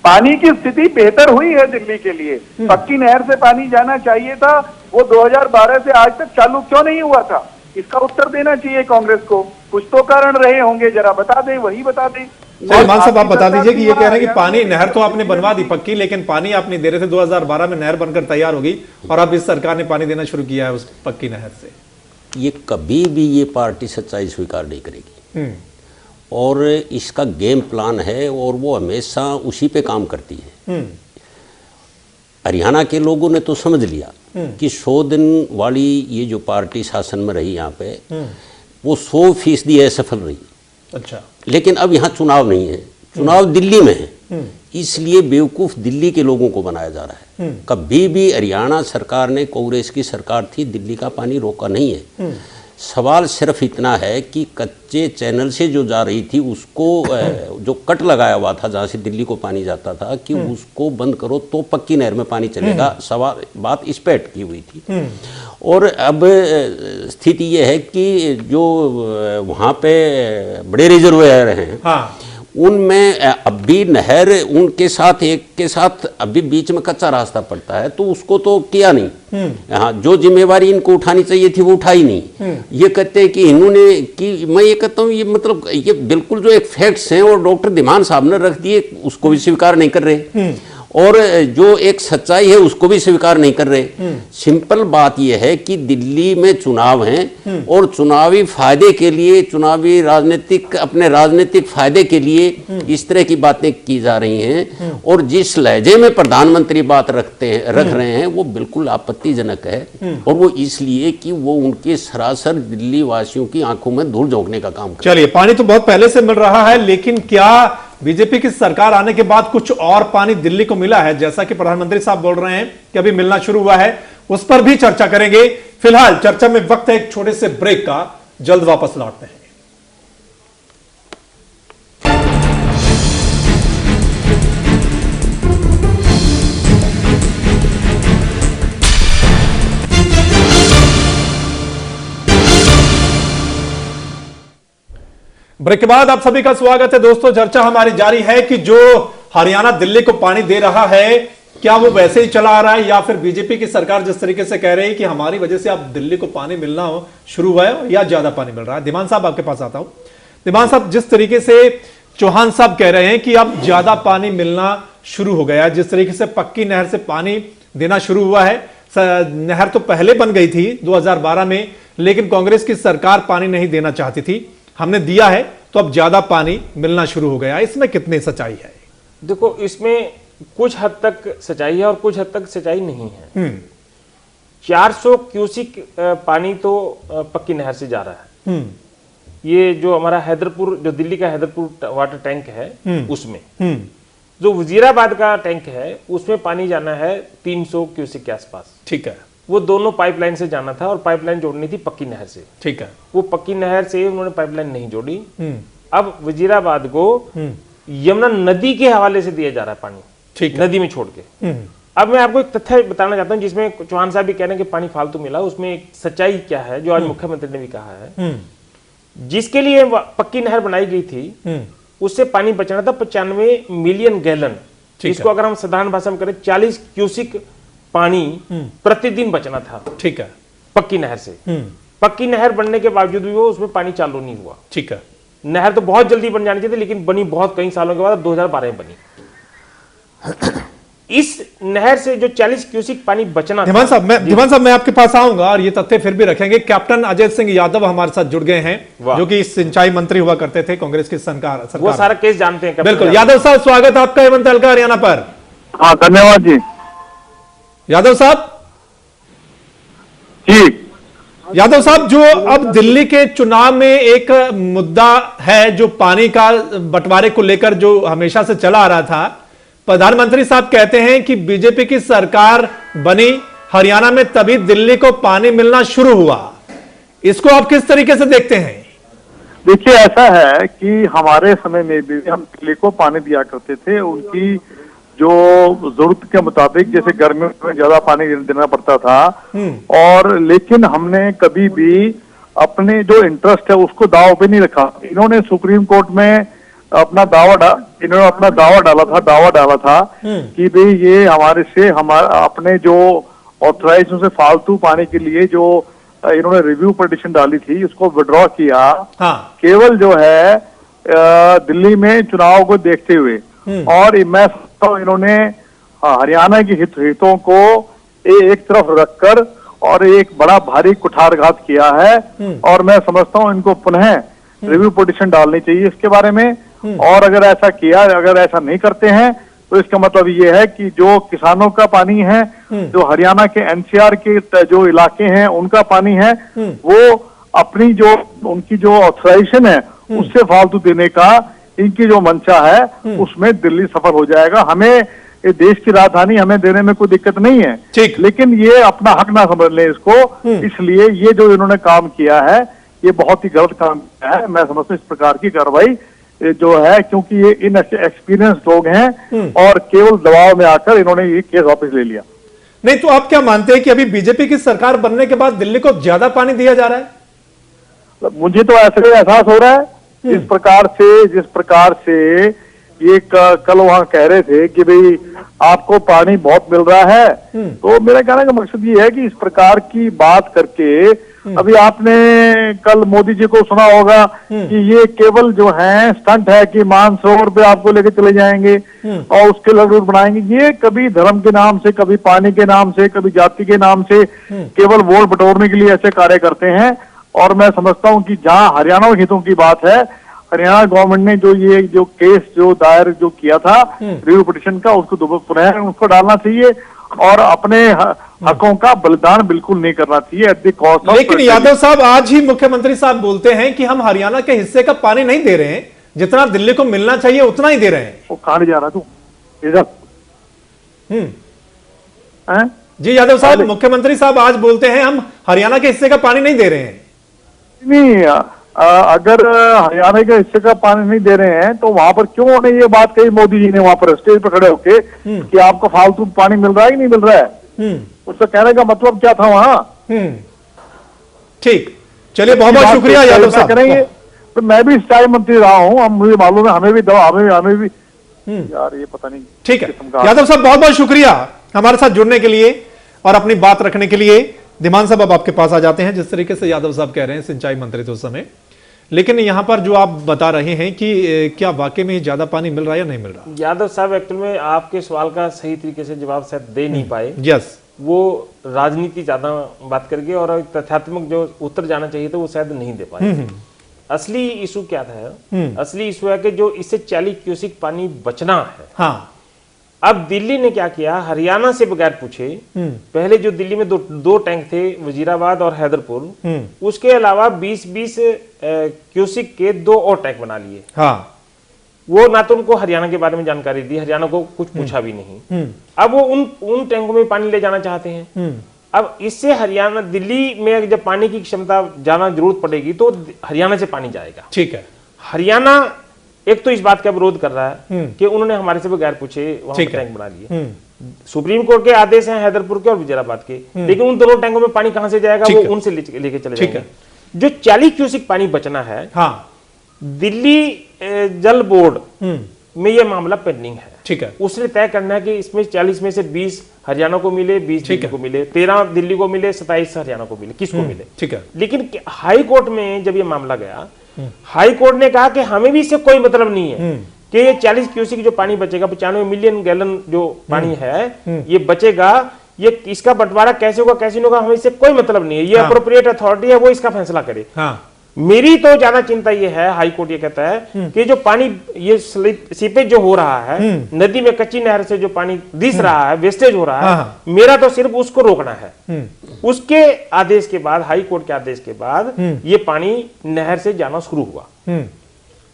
पानी की स्थिति बेहतर हुई है दिल्ली के लिए। पक्की नहर से पानी जाना चाहिए था, वो 2012 से आज तक चालू क्यों नहीं हुआ था? इसका उत्तर देना चाहिए कांग्रेस को। कुछ तो कारण रहे होंगे, जरा बता दें, वही बता दें। मान साहब आप बता दीजिए कि ये कह रहे हैं कि पानी, नहर तो आपने बनवा दी पक्की, लेकिन पानी आप नहीं दे रहे थे। 2012 में नहर बनकर तैयार होगी और अब इस सरकार ने पानी देना शुरू किया है उस पक्की नहर से। ये कभी भी ये पार्टी सच्चाई स्वीकार नहीं करेगी और इसका गेम प्लान है और वो हमेशा उसी पे काम करती है। हरियाणा के लोगों ने तो समझ लिया कि 100 दिन वाली ये जो पार्टी शासन में रही यहाँ पे, वो 100% असफल रही। अच्छा, लेकिन अब यहाँ चुनाव नहीं है, चुनाव दिल्ली में है, इसलिए बेवकूफ़ दिल्ली के लोगों को बनाया जा रहा है। कभी भी हरियाणा सरकार ने, कांग्रेस की सरकार थी, दिल्ली का पानी रोका नहीं है। सवाल सिर्फ इतना है कि कच्चे चैनल से जो जा रही थी उसको जो कट लगाया हुआ था जहाँ से दिल्ली को पानी जाता था, कि उसको बंद करो तो पक्की नहर में पानी चलेगा। सवाल बात इस पे अटकी हुई थी। और अब स्थिति ये है कि जो वहाँ पे बड़े रिजर्वायर हैं, हाँ, उनमें अब भी नहर उनके साथ एक के साथ अभी बीच में कच्चा रास्ता पड़ता है, तो उसको तो किया नहीं। हाँ, जो जिम्मेवारी इनको उठानी चाहिए थी वो उठाई नहीं। ये कहते हैं कि इन्होंने कि मैं ये कहता हूँ, ये मतलब ये बिल्कुल जो एक फैक्ट्स हैं और डॉक्टर धीमान साहब ने रख दिए, उसको भी स्वीकार नहीं कर रहे, और जो एक सच्चाई है उसको भी स्वीकार नहीं कर रहे। सिंपल बात यह है कि दिल्ली में चुनाव हैं और चुनावी फायदे के लिए, चुनावी राजनीतिक अपने राजनीतिक फायदे के लिए इस तरह की बातें की जा रही हैं, और जिस लहजे में प्रधानमंत्री बात रख रहे हैं वो बिल्कुल आपत्तिजनक है, और वो इसलिए कि वो उनके सरासर दिल्ली वासियों की आंखों में धूल झोंकने का काम कर। चलिए, पानी तो बहुत पहले से मिल रहा है, लेकिन क्या बीजेपी की सरकार आने के बाद कुछ और पानी दिल्ली को मिला है? जैसा कि प्रधानमंत्री साहब बोल रहे हैं कि अभी मिलना शुरू हुआ है, उस पर भी चर्चा करेंगे। फिलहाल चर्चा में वक्त है एक छोटे से ब्रेक का, जल्द वापस लौटते हैं। ब्रेक के बाद आप सभी का स्वागत है दोस्तों। चर्चा हमारी जारी है कि जो हरियाणा दिल्ली को पानी दे रहा है, क्या वो वैसे ही चला आ रहा है, या फिर बीजेपी की सरकार जिस तरीके से कह रही है कि हमारी वजह से अब दिल्ली को पानी मिलना शुरू हुआ है, या ज्यादा पानी मिल रहा है। धीमान साहब, आपके पास आता हूं। धीमान साहब, जिस तरीके से चौहान साहब कह रहे हैं कि अब ज्यादा पानी मिलना शुरू हो गया है, जिस तरीके से पक्की नहर से पानी देना शुरू हुआ है, नहर तो पहले बन गई थी 2012 में, लेकिन कांग्रेस की सरकार पानी नहीं देना चाहती थी, हमने दिया है तो अब ज्यादा पानी मिलना शुरू हो गया। इसमें कितनी सच्चाई है? देखो, इसमें कुछ हद तक सच्चाई है और कुछ हद तक सच्चाई नहीं है। 400 क्यूसिक पानी तो पक्की नहर से जा रहा है। ये जो हमारा हैदरपुर, जो दिल्ली का हैदरपुर वाटर टैंक है, उसमें जो वजीराबाद का टैंक है उसमें पानी जाना है 300 क्यूसिक के आसपास। ठीक है। वो दोनों पाइपलाइन से जाना था और पाइपलाइन जोड़नी थी पक्की नहर से। ठीक है। वो पक्की नहर से उन्होंने पाइपलाइन नहीं जोड़ी। अब वजीराबाद को यमुना नदी के हवाले से दिया जा रहा है पानी, ठीक, नदी में छोड़ के। अब मैं आपको एक तथ्य बताना चाहता हूं, जिसमें चौहान साहब भी कह रहे हैं कि पानी फालतू मिला, उसमें एक सच्चाई क्या है जो आज मुख्यमंत्री ने भी कहा है। जिसके लिए पक्की नहर बनाई गई थी उससे पानी बचना था 95 मिलियन गैलन। इसको अगर हम साधारण भाषा में करें, 40 क्यूसिक पानी प्रतिदिन बचना था। ठीक है। पक्की नहर से। पक्की नहर बनने के बावजूद भी वो उसमें पानी चालू नहीं हुआ। ठीक है। नहर तो बहुत जल्दी बन जानी चाहिए, लेकिन बनी बहुत कई सालों के बाद, 2012 में बनी। इस नहर से जो 40 क्यूसिक पानी बचना था। धीमान साहब मैं आपके पास आऊंगा और ये तथ्य फिर भी रखेंगे। कैप्टन अजय सिंह यादव हमारे साथ जुड़ गए हैं, जो कि सिंचाई मंत्री हुआ करते थे कांग्रेस की सरकार। वो सारा केस जानते हैं। बिल्कुल। यादव साहब, स्वागत आपका हेमंत हल्का हरियाणा पर। हाँ, धन्यवाद जी। यादव साहब यादव साहब, जो अब दिल्ली के चुनाव में एक मुद्दा है जो पानी का बंटवारे को लेकर जो हमेशा से चला आ रहा था, प्रधानमंत्री साहब कहते हैं कि बीजेपी की सरकार बनी हरियाणा में तभी दिल्ली को पानी मिलना शुरू हुआ। इसको आप किस तरीके से देखते हैं? देखिए, ऐसा है कि हमारे समय में भी हम दिल्ली को पानी दिया करते थे, उनकी जो जरूरत के मुताबिक, जैसे गर्मियों में ज्यादा पानी देना पड़ता था, और लेकिन हमने कभी भी अपने जो इंटरेस्ट है उसको दाव पे नहीं रखा। इन्होंने सुप्रीम कोर्ट में अपना दावा डाला था कि भाई ये हमारे से अपने जो ऑथराइजेशन से फालतू पानी के लिए जो इन्होंने रिव्यू पिटीशन डाली थी उसको विड्रॉ किया। हाँ। केवल जो है दिल्ली में चुनाव को देखते हुए, और मैं तो इन्होंने हरियाणा के हितों को एक तरफ रखकर और एक बड़ा भारी कुठारघात किया है, और मैं समझता हूं इनको पुनः रिव्यू पिटीशन डालनी चाहिए इसके बारे में। और अगर ऐसा नहीं करते हैं तो इसका मतलब ये है कि जो किसानों का पानी है, जो हरियाणा के एनसीआर के जो इलाके हैं उनका पानी है, वो अपनी जो उनकी जो ऑथराइजेशन है उससे फालतू देने का इनकी जो मंशा है उसमें दिल्ली सफल हो जाएगा। हमें ये देश की राजधानी हमें देने में कोई दिक्कत नहीं है, लेकिन ये अपना हक ना समझ ले इसको। इसलिए ये जो इन्होंने काम किया है ये बहुत ही गलत काम किया है। मैं समझता हूँ इस प्रकार की कार्रवाई जो है, क्योंकि ये इन एक्सपीरियंस लोग हैं और केवल दबाव में आकर इन्होंने ये केस वापस ले लिया। नहीं तो आप क्या मानते हैं कि अभी बीजेपी की सरकार बनने के बाद दिल्ली को ज्यादा पानी दिया जा रहा है? मुझे तो ऐसे एहसास हो रहा है जिस प्रकार से ये कल वहां कह रहे थे कि भाई आपको पानी बहुत मिल रहा है, तो मेरा कहने का मकसद ये है कि इस प्रकार की बात करके, अभी आपने कल मोदी जी को सुना होगा कि ये केवल जो है स्टंट है कि मानसरोवर पे आपको लेके चले जाएंगे और उसके लिए रूट बनाएंगे। ये कभी धर्म के नाम से, कभी पानी के नाम से, कभी जाति के नाम से केवल वोट बटोरने के लिए ऐसे कार्य करते हैं। और मैं समझता हूं कि जहां हरियाणा हितों की बात है, हरियाणा गवर्नमेंट ने जो केस दायर किया था रिव्यू पिटीशन का, उसको पुनः उसको डालना चाहिए और अपने हकों का बलिदान बिल्कुल नहीं करना चाहिए एट द कॉस्ट ऑफ। लेकिन यादव साहब, आज ही मुख्यमंत्री साहब बोलते हैं कि हम हरियाणा के हिस्से का पानी नहीं दे रहे हैं, जितना दिल्ली को मिलना चाहिए उतना ही दे रहे हैं। वो कहां जा रहा तू इधर? जी यादव साहब, मुख्यमंत्री साहब आज बोलते हैं हम हरियाणा के हिस्से का पानी नहीं दे रहे हैं। नहीं, अगर हरियाणा के हिस्से का पानी नहीं दे रहे हैं तो वहां पर क्यों उन्होंने ये बात कही मोदी जी ने वहां पर स्टेज पर खड़े होके कि आपको फालतू पानी मिल रहा है कि नहीं मिल रहा है? उसका कहने का मतलब क्या था वहां? ठीक, चलिए बहुत बहुत शुक्रिया यादव साहब। करेंगे तो मैं भी सिंचाई मंत्री रहा हूं, मुझे मालूम है, हमें भी यार ये पता नहीं। ठीक है यादव साहब, बहुत बहुत शुक्रिया हमारे साथ जुड़ने के लिए और अपनी बात रखने के लिए। धीमान साहब, अब आपके पास आ जाते हैं। जिस तरीके से यादव साहब कह रहे हैं सिंचाई मंत्री थे उस समय, लेकिन यहां पर जो आप बता रहे हैं कि क्या वाकई में ज्यादा पानी मिल रहा है या नहीं मिल रहा? यादव साहब एक्चुअल में आपके सवाल का सही तरीके से जवाब शायद दे नहीं पाए। यस, वो राजनीति ज्यादा बात करके और तथ्यात्मक जो उत्तर जाना चाहिए था वो शायद नहीं दे पाए। असली इशू क्या था? असली इशू है कि जो इससे 40 क्यूसिक पानी बचना है। हाँ, अब दिल्ली ने क्या किया, हरियाणा से बगैर पूछे, पहले जो दिल्ली में दो टैंक थे, वजीराबाद और हैदरपुर, उसके अलावा 20-20 क्यूसिक के 2 और टैंक बना लिए। हाँ, वो ना तो उनको हरियाणा के बारे में जानकारी दी, हरियाणा को कुछ पूछा भी नहीं। अब वो उन टैंकों में पानी ले जाना चाहते हैं। अब इससे हरियाणा, दिल्ली में जब पानी की क्षमता जाना जरूरत पड़ेगी तो हरियाणा से पानी जाएगा। ठीक है। हरियाणा एक तो इस बात का विरोध कर रहा है कि उन्होंने हमारे से बगैर पूछे वहां टैंक बना लिए। सुप्रीम कोर्ट के आदेश हैं हैदरपुर के और वजीराबाद के, लेकिन उन दोनों टैंकों में पानी कहां से जाएगा वो उनसे लेके चले जाएंगे। जो 40 क्यूसिक पानी बचना है, हाँ, दिल्ली जल बोर्ड में ये मामला पेंडिंग है। ठीक है, उसने तय करना है कि इसमें 40 में से 20 हरियाणा को मिले, 20 दिल्ली को मिले, 13 दिल्ली को मिले, 27 हरियाणा को मिले, किसको मिले। ठीक है, लेकिन हाई कोर्ट में जब ये मामला गया, हाई कोर्ट ने कहा कि हमें भी इससे कोई मतलब नहीं है कि ये 40 क्यूसिक जो पानी बचेगा, 95 मिलियन गैलन जो पानी है ये बचेगा, ये इसका बंटवारा कैसे होगा कैसे नहीं होगा, हमें इससे कोई मतलब नहीं है। ये अप्रोप्रिएट अथॉरिटी है, वो इसका फैसला करे। मेरी तो ज्यादा चिंता ये है, हाई कोर्ट ये कहता है कि जो पानी ये सीपेज जो हो रहा है नदी में, कच्ची नहर से जो पानी दिस रहा है, वेस्टेज हो रहा है, मेरा तो सिर्फ उसको रोकना है। उसके आदेश के बाद, हाई कोर्ट के आदेश के बाद ये पानी नहर से जाना शुरू हुआ।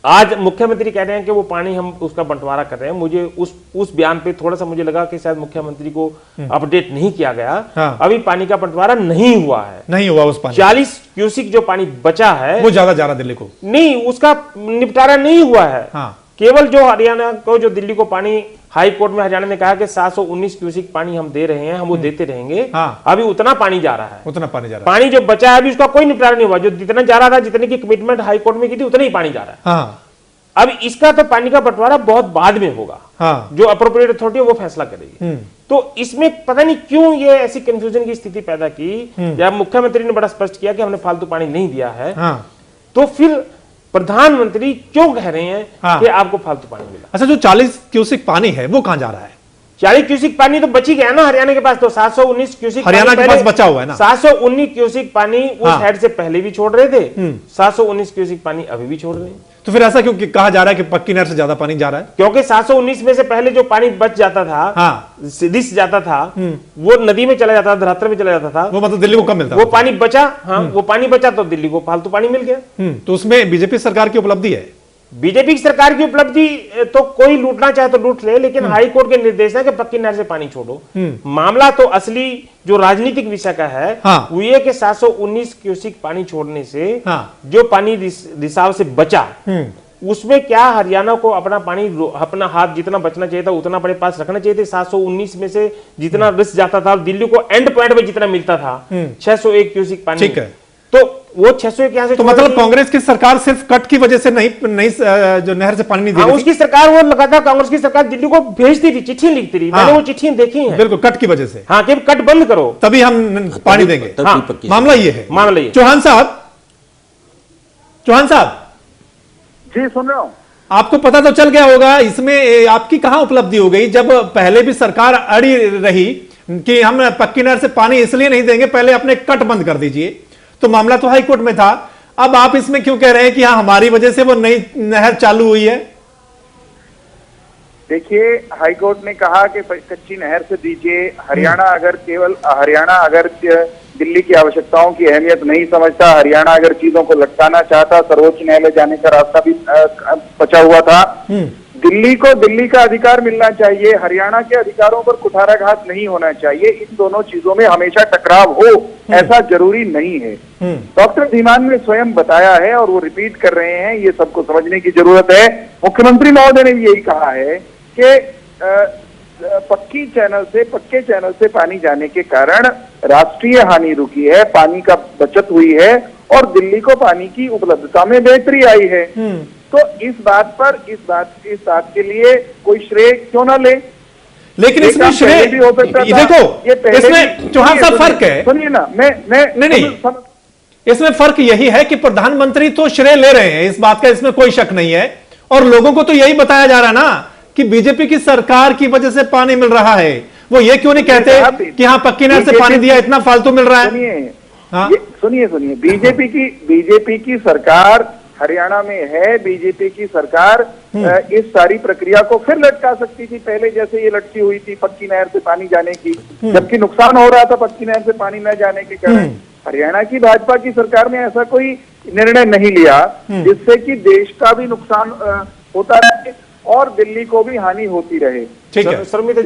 आज मुख्यमंत्री कह रहे हैं कि वो पानी हम उसका बंटवारा कर रहे हैं। मुझे उस बयान पे थोड़ा सा मुझे लगा कि शायद मुख्यमंत्री को अपडेट नहीं किया गया। अभी पानी का बंटवारा नहीं हुआ है, नहीं हुआ। उस पानी 40 क्यूसिक जो पानी बचा है वो ज्यादा जा रहा दिल्ली को नहीं, उसका निपटारा नहीं हुआ है। केवल जो हरियाणा को, जो दिल्ली को पानी, हाई कोर्ट में हरियाणा ने कहा कि 719 क्यूसिक पानी हम दे रहे हैं, हम वो देते रहेंगे। अभी उतना पानी जा रहा है, उतना पानी जा रहा है। पानी जो बचा है अभी उसका कोई निपटारा नहीं हुआ। जो जितना जा रहा था, जितने की कमिटमेंट हाई कोर्ट में की थी, उतना ही पानी जा रहा है। अब इसका तो पानी का बंटवारा बहुत बाद में होगा। जो अप्रोप्रिएट अथॉरिटी है वो फैसला करेगी। तो इसमें पता नहीं क्यों ये ऐसी कंफ्यूजन की स्थिति पैदा की। जब मुख्यमंत्री ने बड़ा स्पष्ट किया कि हमने फालतू पानी नहीं दिया है, तो फिर प्रधानमंत्री क्यों कह रहे हैं कि आपको फालतू पानी मिला? अच्छा, जो 40 क्यूसिक पानी है वो कहां जा रहा है? 40 क्यूसिक पानी तो बच ही गया ना हरियाणा के पास। तो 719 क्यूसिक हरियाणा के पास बचा हुआ है ना। 719 क्यूसिक पानी उस हेड से पहले भी छोड़ रहे थे, 719 क्यूसिक पानी अभी भी छोड़ रहे हैं। तो फिर ऐसा क्यों कहा जा रहा है कि पक्की नहर से ज्यादा पानी जा रहा है? क्योंकि 719 में से पहले जो पानी बच जाता था, दिस जाता था, वो नदी में चला जाता था, धरातल में चला जाता था, वो मतलब दिल्ली को कम मिलता, वो पानी बचा। वो पानी बचा तो दिल्ली को फालतू पानी मिल गया। तो उसमें बीजेपी सरकार की उपलब्धि है। बीजेपी की सरकार की उपलब्धि तो कोई लूटना चाहे तो लूट ले, लेकिन हाई कोर्ट के निर्देश है कि पक्की नहर से पानी छोड़ो। मामला तो असली जो राजनीतिक विषय का है वो ये कि 719 क्यूसिक पानी छोड़ने से जो पानी रिसाव से बचा, उसमें क्या हरियाणा को अपना पानी, अपना हाथ जितना बचना चाहिए था उतना अपने पास रखना चाहिए था। 719 में से जितना रिस जाता था, दिल्ली को एंड पॉइंट में जितना मिलता था 601 क्यूसिक पानी, तो वो 600 के यहाँ से तो मतलब कांग्रेस की सरकार सिर्फ कट की वजह से नहीं जो नहर से पानी नहीं दे रही थी? उसकी सरकार, वो लगातार कांग्रेस की सरकार दिल्ली को भेजती थी, चिट्ठी लिखती थी। मैंने वो चिट्ठी देखी है। बिल्कुल, कट की वजह से। हाँ, कि कट बंद करो तभी हम पानी देंगे। हाँ, मामला ये है। मामला ये। चौहान साहब जी, सुन रहा हूं। आपको पता तो चल गया होगा इसमें आपकी कहां उपलब्धि हो गई, जब पहले भी सरकार अड़ी रही कि हम पक्की नहर से पानी इसलिए नहीं देंगे, पहले अपने कट बंद कर दीजिए, तो मामला तो हाईकोर्ट में था। अब आप इसमें क्यों कह रहे हैं कि हाँ हमारी वजह से वो नई नहर चालू हुई है? देखिए, हाईकोर्ट ने कहा कि कच्ची नहर से दीजिए। हरियाणा अगर दिल्ली की आवश्यकताओं की अहमियत नहीं समझता, हरियाणा अगर चीजों को लटकाना चाहता, सर्वोच्च न्यायालय जाने का रास्ता भी बचा हुआ था। दिल्ली को दिल्ली का अधिकार मिलना चाहिए, हरियाणा के अधिकारों पर कुठाराघात नहीं होना चाहिए। इन दोनों चीजों में हमेशा टकराव हो ऐसा जरूरी नहीं है। डॉक्टर धीमान ने स्वयं बताया है और वो रिपीट कर रहे हैं, ये सबको समझने की जरूरत है। मुख्यमंत्री महोदय ने भी यही कहा है कि पक्के चैनल से पानी जाने के कारण राष्ट्रीय हानि रुकी है, पानी का बचत हुई है और दिल्ली को पानी की उपलब्धता में बेहतरी आई है। तो इस बात के लिए कोई श्रेय क्यों ना ले? लेकिन इसमें श्रेय भी हो सकता था। देखो, इसमें चौहान साहब फर्क है। सुनिए ना, नहीं, इसमें फर्क यही है कि प्रधानमंत्री तो श्रेय ले रहे हैं, इस बात का इसमें कोई शक नहीं है, और लोगों को तो यही बताया जा रहा है ना कि बीजेपी की सरकार की वजह से पानी मिल रहा है। वो ये क्यों नहीं कहते कि हाँ पक्की नहर से पानी दिया, इतना फालतू मिल रहा है? सुनिए, बीजेपी की सरकार हरियाणा में है। बीजेपी की सरकार इस सारी प्रक्रिया को फिर लटका सकती थी, पहले जैसे ये लटकी हुई थी पक्की नहर से पानी जाने की, जबकि नुकसान हो रहा था पक्की नहर से पानी न जाने के कारण। हरियाणा की भाजपा की सरकार ने ऐसा कोई निर्णय नहीं लिया जिससे कि देश का भी नुकसान होता रहे और दिल्ली को भी हानि होती रहे। ठीक है।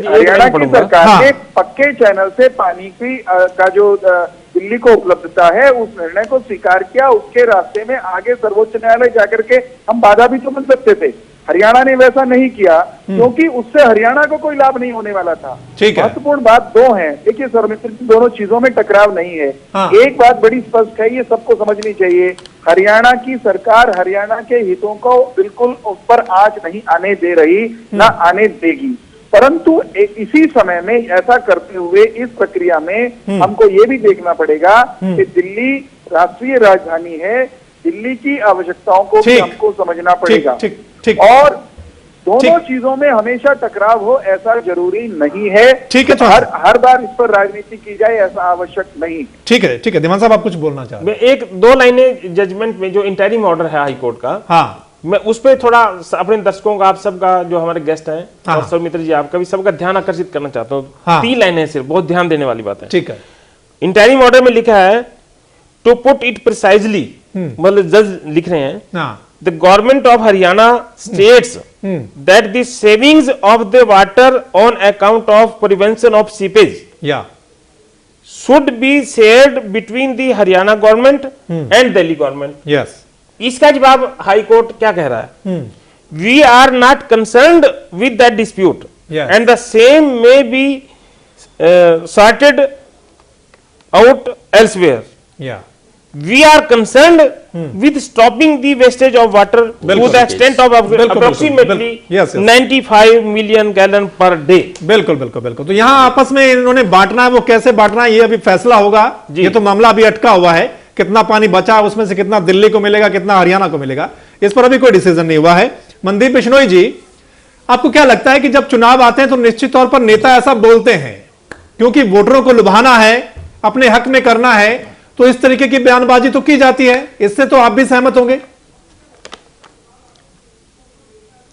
हरियाणा की सरकार ने पक्के चैनल से पानी की का जो दिल्ली को उपलब्धता है उस निर्णय को स्वीकार किया। उसके रास्ते में आगे सर्वोच्च न्यायालय जाकर के हम बाधा भी तो मिल सकते थे। हरियाणा ने वैसा नहीं किया क्योंकि उससे हरियाणा को कोई लाभ नहीं होने वाला था। महत्वपूर्ण बात दो है। देखिए सौमित्र जी, दोनों चीजों में टकराव नहीं है। एक बात बड़ी स्पष्ट है, ये सबको समझनी चाहिए, हरियाणा की सरकार हरियाणा के हितों को बिल्कुल उस पर आंच नहीं आने दे रही, ना आने देगी। परंतु इसी समय में ऐसा करते हुए इस प्रक्रिया में हमको ये भी देखना पड़ेगा कि दिल्ली राष्ट्रीय राजधानी है, दिल्ली की आवश्यकताओं को भी हमको समझना पड़ेगा। और दोनों चीजों में हमेशा टकराव हो ऐसा जरूरी नहीं है। ठीक है, तो हर बार इस पर राजनीति की जाए ऐसा आवश्यक नहीं। ठीक है, ठीक है। धीमान साहब, आप कुछ बोलना चाह रहे हैं? मैं एक दो लाइनें जजमेंट में जो इंटरिम ऑर्डर है हाईकोर्ट का, हाँ, मैं उस पर थोड़ा अपने दर्शकों का, आप सबका, जो हमारे गेस्ट हैं, और सौमित्र जी आपका भी, सबका ध्यान आकर्षित करना चाहता हूँ। 3 लाइनें सिर्फ, बहुत ध्यान देने वाली बात है। ठीक है। इंटरिम ऑर्डर में लिखा है, टू पुट इट प्रिसाइजली, मतलब जज लिख रहे हैं, the government of Haryana states that the savings of the water on account of prevention of seepage should be shared between the Haryana government and Delhi government. Yes. इसका जवाब high court क्या कह रहा है? We are not concerned with that dispute and the same may be sorted out elsewhere. We are concerned with stopping the wastage of water to the extent of approximately 95 million gallon per day. बिल्कुल बिल्कुल बिल्कुल। तो यहाँ आपस में इन्होंने बांटना है, वो कैसे बांटना है ये अभी फैसला होगा। ये तो मामला अभी अटका हुआ है, कितना पानी बचा, उसमें से कितना दिल्ली को मिलेगा, कितना हरियाणा को मिलेगा, इस पर अभी कोई डिसीजन नहीं हुआ है। मनदीप बिश्नोई जी, आपको क्या लगता है कि जब चुनाव आते हैं तो निश्चित तौर पर नेता ऐसा बोलते हैं क्योंकि वोटरों को लुभाना है, अपने हक में करना है, तो इस तरीके की बयानबाजी तो की जाती है, इससे तो आप भी सहमत होंगे?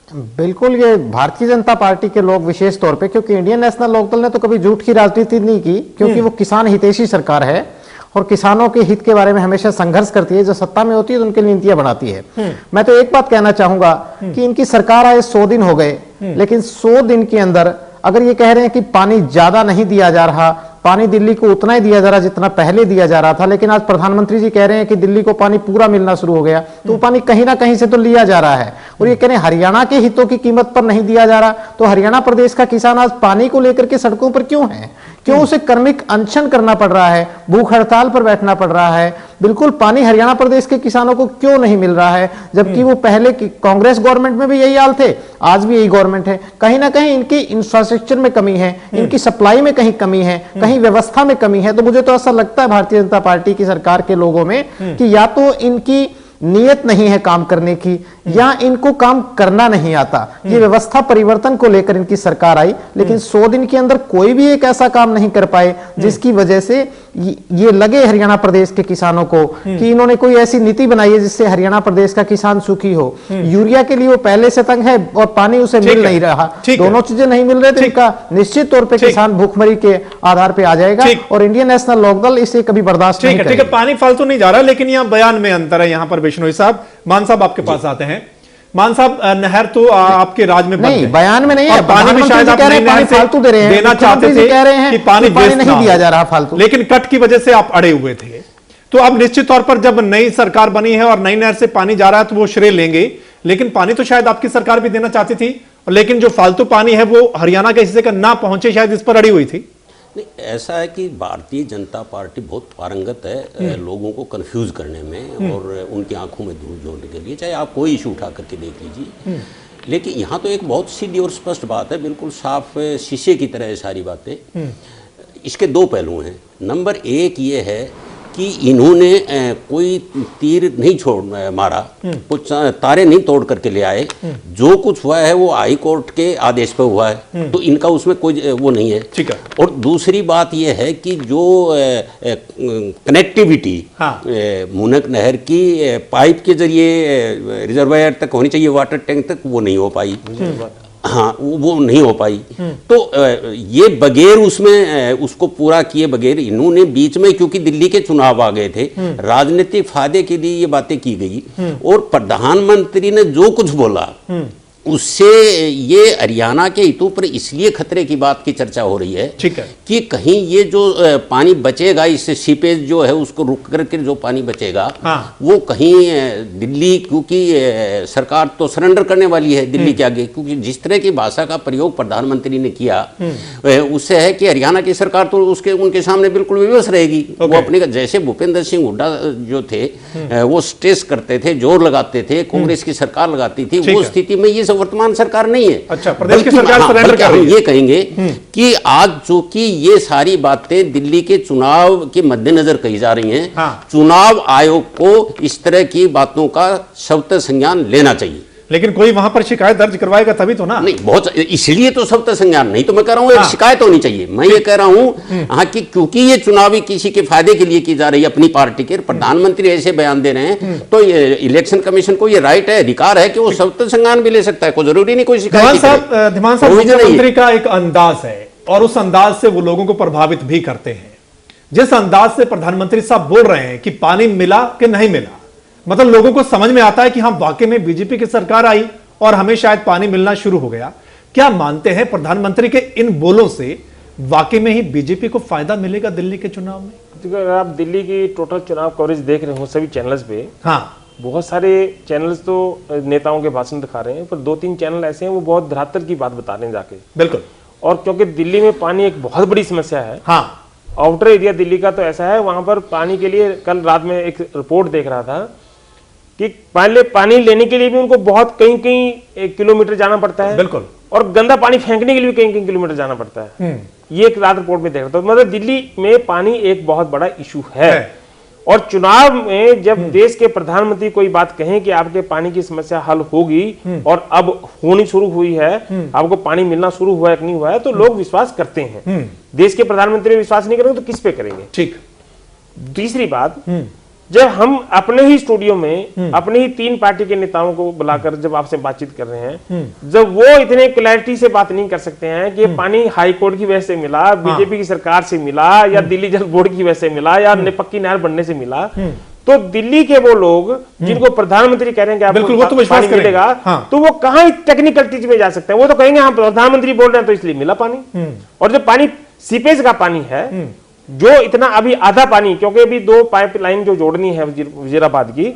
बिल्कुल। ये भारतीय जनता पार्टी के लोग विशेष तौर पे, क्योंकि इंडियन नेशनल लोकदल ने तो कभी झूठ की राजनीति नहीं की, क्योंकि वो किसान हितैषी सरकार है और किसानों के हित के बारे में हमेशा संघर्ष करती है। जो सत्ता में होती है तो उनके लिए नीतियां बनाती है। मैं तो एक बात कहना चाहूंगा कि इनकी सरकार आए 100 दिन हो गए, लेकिन 100 दिन के अंदर अगर ये कह रहे हैं कि पानी ज्यादा नहीं दिया जा रहा, पानी दिल्ली को उतना ही दिया जा रहा जितना पहले दिया जा रहा था, लेकिन आज प्रधानमंत्री जी कह रहे हैं कि दिल्ली को पानी पूरा मिलना शुरू हो गया, तो वो पानी कहीं ना कहीं से तो लिया जा रहा है। और ये कह रहे हैं हरियाणा के हितों की कीमत पर नहीं दिया जा रहा, तो हरियाणा प्रदेश का किसान आज पानी को लेकर के सड़कों पर क्यों है? क्यों उसे कर्मिक अनशन करना पड़ रहा है, भूख हड़ताल पर बैठना पड़ रहा है? बिल्कुल पानी हरियाणा प्रदेश के किसानों को क्यों नहीं मिल रहा है, जबकि वो पहले की कांग्रेस गवर्नमेंट में भी यही हाल थे, आज भी यही गवर्नमेंट है। कहीं ना कहीं इनकी इंफ्रास्ट्रक्चर में कमी है, इनकी सप्लाई में कहीं कमी है, कहीं व्यवस्था में कमी है। तो मुझे तो ऐसा लगता है भारतीय जनता पार्टी की सरकार के लोगों में कि या तो इनकी नियत नहीं है काम करने की, या इनको काम करना नहीं आता। ये व्यवस्था परिवर्तन को लेकर इनकी सरकार आई, लेकिन 100 दिन के अंदर कोई भी एक ऐसा काम नहीं कर पाए जिसकी वजह से ये लगे हरियाणा प्रदेश के किसानों को कि इन्होंने कोई ऐसी नीति बनाई है जिससे हरियाणा प्रदेश का किसान सुखी हो। यूरिया के लिए वो पहले से तंग है और पानी उसे मिल नहीं रहा, दोनों चीजें नहीं मिल रहे, तो इनका निश्चित तौर पर किसान भूखमरी के आधार पर आ जाएगा और इंडियन नेशनल लोकदल इसे कभी बर्दाश्त नहीं करेगा। पानी फालतू नहीं जा रहा, लेकिन यहाँ बयान में अंतर है। यहाँ पर बिश्नोई साहब, मान साहब आपके पास आते हैं। मान साहब, नहर तो आपके राज में नहीं, बयान में नहीं है, पानी भी शायद आप नई नहर से फालतू दे रहे हैं, देना चाहते थे, कह रहे हैं कि पानी नहीं दिया जा रहा फालतू, लेकिन कट की वजह से आप अड़े हुए थे। तो अब निश्चित तौर पर जब नई सरकार बनी है और नई नहर से पानी जा रहा है तो वो श्रेय लेंगे, लेकिन पानी तो शायद आपकी सरकार भी देना चाहती थी, लेकिन जो फालतू पानी है वो हरियाणा के हिस्से का ना पहुंचे, शायद इस पर अड़ी हुई थी। नहीं, ऐसा है कि भारतीय जनता पार्टी बहुत पारंगत है लोगों को कंफ्यूज करने में और उनकी आंखों में धूल झोंकने के लिए, चाहे आप कोई इशू उठा करके देख लीजिए। लेकिन यहाँ तो एक बहुत सीधी और स्पष्ट बात है, बिल्कुल साफ शीशे की तरह है सारी बातें। इसके दो पहलू हैं। नंबर एक ये है कि इन्होंने कोई तीर नहीं मारा, कुछ तारे नहीं तोड़ करके ले आए, जो कुछ हुआ है वो हाई कोर्ट के आदेश पे हुआ है, तो इनका उसमें कोई वो नहीं है। ठीक है। और दूसरी बात ये है कि जो कनेक्टिविटी मुनक नहर की पाइप के जरिए रिजर्वायर तक होनी चाहिए, वाटर टैंक तक, वो नहीं हो पाई। हाँ, वो नहीं हो पाई। तो ये बगैर उसमें उसको पूरा किए बगैर इन्होंने बीच में, क्योंकि दिल्ली के चुनाव आ गए थे, राजनीतिक फायदे के लिए ये बातें की गई और प्रधानमंत्री ने जो कुछ बोला उससे ये हरियाणा के हितों पर इसलिए खतरे की बात की चर्चा हो रही है, ठीक है, कि कहीं ये जो पानी बचेगा, इससे सीपेज जो है उसको रुक करके जो पानी बचेगा, वो कहीं दिल्ली, क्योंकि सरकार तो सरेंडर करने वाली है दिल्ली के आगे, क्योंकि जिस तरह की भाषा का प्रयोग प्रधानमंत्री ने किया उससे है कि हरियाणा की सरकार तो उनके सामने बिल्कुल विवश रहेगी। वो अपने, जैसे भूपेंद्र सिंह हुड्डा जो थे वो स्ट्रेस करते थे, जोर लगाते थे, कांग्रेस की सरकार लगाती थी, वो स्थिति में ये वर्तमान सरकार नहीं है। अच्छा, प्रदेश की सरकार सरेंडर कर रही है। ये कहेंगे कि आज चूंकि ये सारी बातें दिल्ली के चुनाव के मद्देनजर कही जा रही हैं, चुनाव आयोग को इस तरह की बातों का सख्त संज्ञान लेना चाहिए। लेकिन कोई वहां पर शिकायत दर्ज करवाएगा तभी तो ना। नहीं, बहुत, इसलिए तो सख्त संज्ञान, नहीं तो मैं कह रहा हूं एक शिकायत होनी चाहिए। मैं ये कह रहा हूं हाँ, कि क्योंकि ये चुनावी किसी के फायदे के लिए की जा रही है अपनी पार्टी के, प्रधानमंत्री ऐसे बयान दे रहे हैं, तो ये इलेक्शन कमीशन को ये राइट है, अधिकार है कि वो सख्त संज्ञान भी ले सकता है, कोई जरूरी नहीं कोई शिकायत। धीमान साहब, मुख्यमंत्री का एक अंदाज है और उस अंदाज से वो लोगों को प्रभावित भी करते हैं। जिस अंदाज से प्रधानमंत्री साहब बोल रहे हैं कि पानी मिला कि नहीं मिला, मतलब लोगों को समझ में आता है कि हाँ, वाकई में बीजेपी की सरकार आई और हमें शायद पानी मिलना शुरू हो गया। क्या मानते हैं प्रधानमंत्री के इन बोलों से वाकई में ही बीजेपी को फायदा मिलेगा दिल्ली के चुनाव में? अगर आप दिल्ली की टोटल चुनाव कवरेज देख रहे हो सभी चैनल्स पे, हाँ, बहुत सारे चैनल्स तो नेताओं के भाषण दिखा रहे हैं, पर 2-3 चैनल ऐसे हैं वो बहुत धरातल की बात बता रहे हैं जाके। बिल्कुल। और क्योंकि दिल्ली में पानी एक बहुत बड़ी समस्या है, हाँ, आउटर एरिया दिल्ली का तो ऐसा है, वहां पर पानी के लिए कल रात में एक रिपोर्ट देख रहा था कि पहले पानी लेने के लिए भी उनको बहुत कई किलोमीटर जाना पड़ता है। बिल्कुल। और गंदा पानी फेंकने के लिए भी कई किलोमीटर जाना पड़ता है। ये एक रात रिपोर्ट में देख रहा था। मतलब दिल्ली में पानी एक बहुत बड़ा इशू है। और चुनाव में जब देश के प्रधानमंत्री कोई बात कहें कि आपके पानी की समस्या हल होगी और अब होनी शुरू हुई है, आपको पानी मिलना शुरू हुआ है कि नहीं हुआ है, तो लोग विश्वास करते हैं। देश के प्रधानमंत्री विश्वास नहीं करेंगे तो किस पे करेंगे? ठीक। तीसरी बात, जब हम अपने ही स्टूडियो में अपने ही 3 पार्टी के नेताओं को बुलाकर जब आपसे बातचीत कर रहे हैं, जब वो इतने क्लैरिटी से बात नहीं कर सकते हैं कि पानी हाई कोर्ट की वजह से मिला, बीजेपी की सरकार से मिला, या दिल्ली जल बोर्ड की वजह से मिला, या पक्की नहर बनने से मिला, तो दिल्ली के वो लोग जिनको प्रधानमंत्री कह रहे हैं कि आपको तो पानी मिलेगा, तो वो कहां टेक्निकलिटीज में जा सकते हैं? वो तो कहेंगे हाँ, प्रधानमंत्री बोल रहे हैं तो इसलिए मिला पानी। और जब पानी सीपेज का पानी है जो इतना अभी आधा पानी, क्योंकि अभी 2 पाइपलाइन जो जोड़नी है वजीराबाद की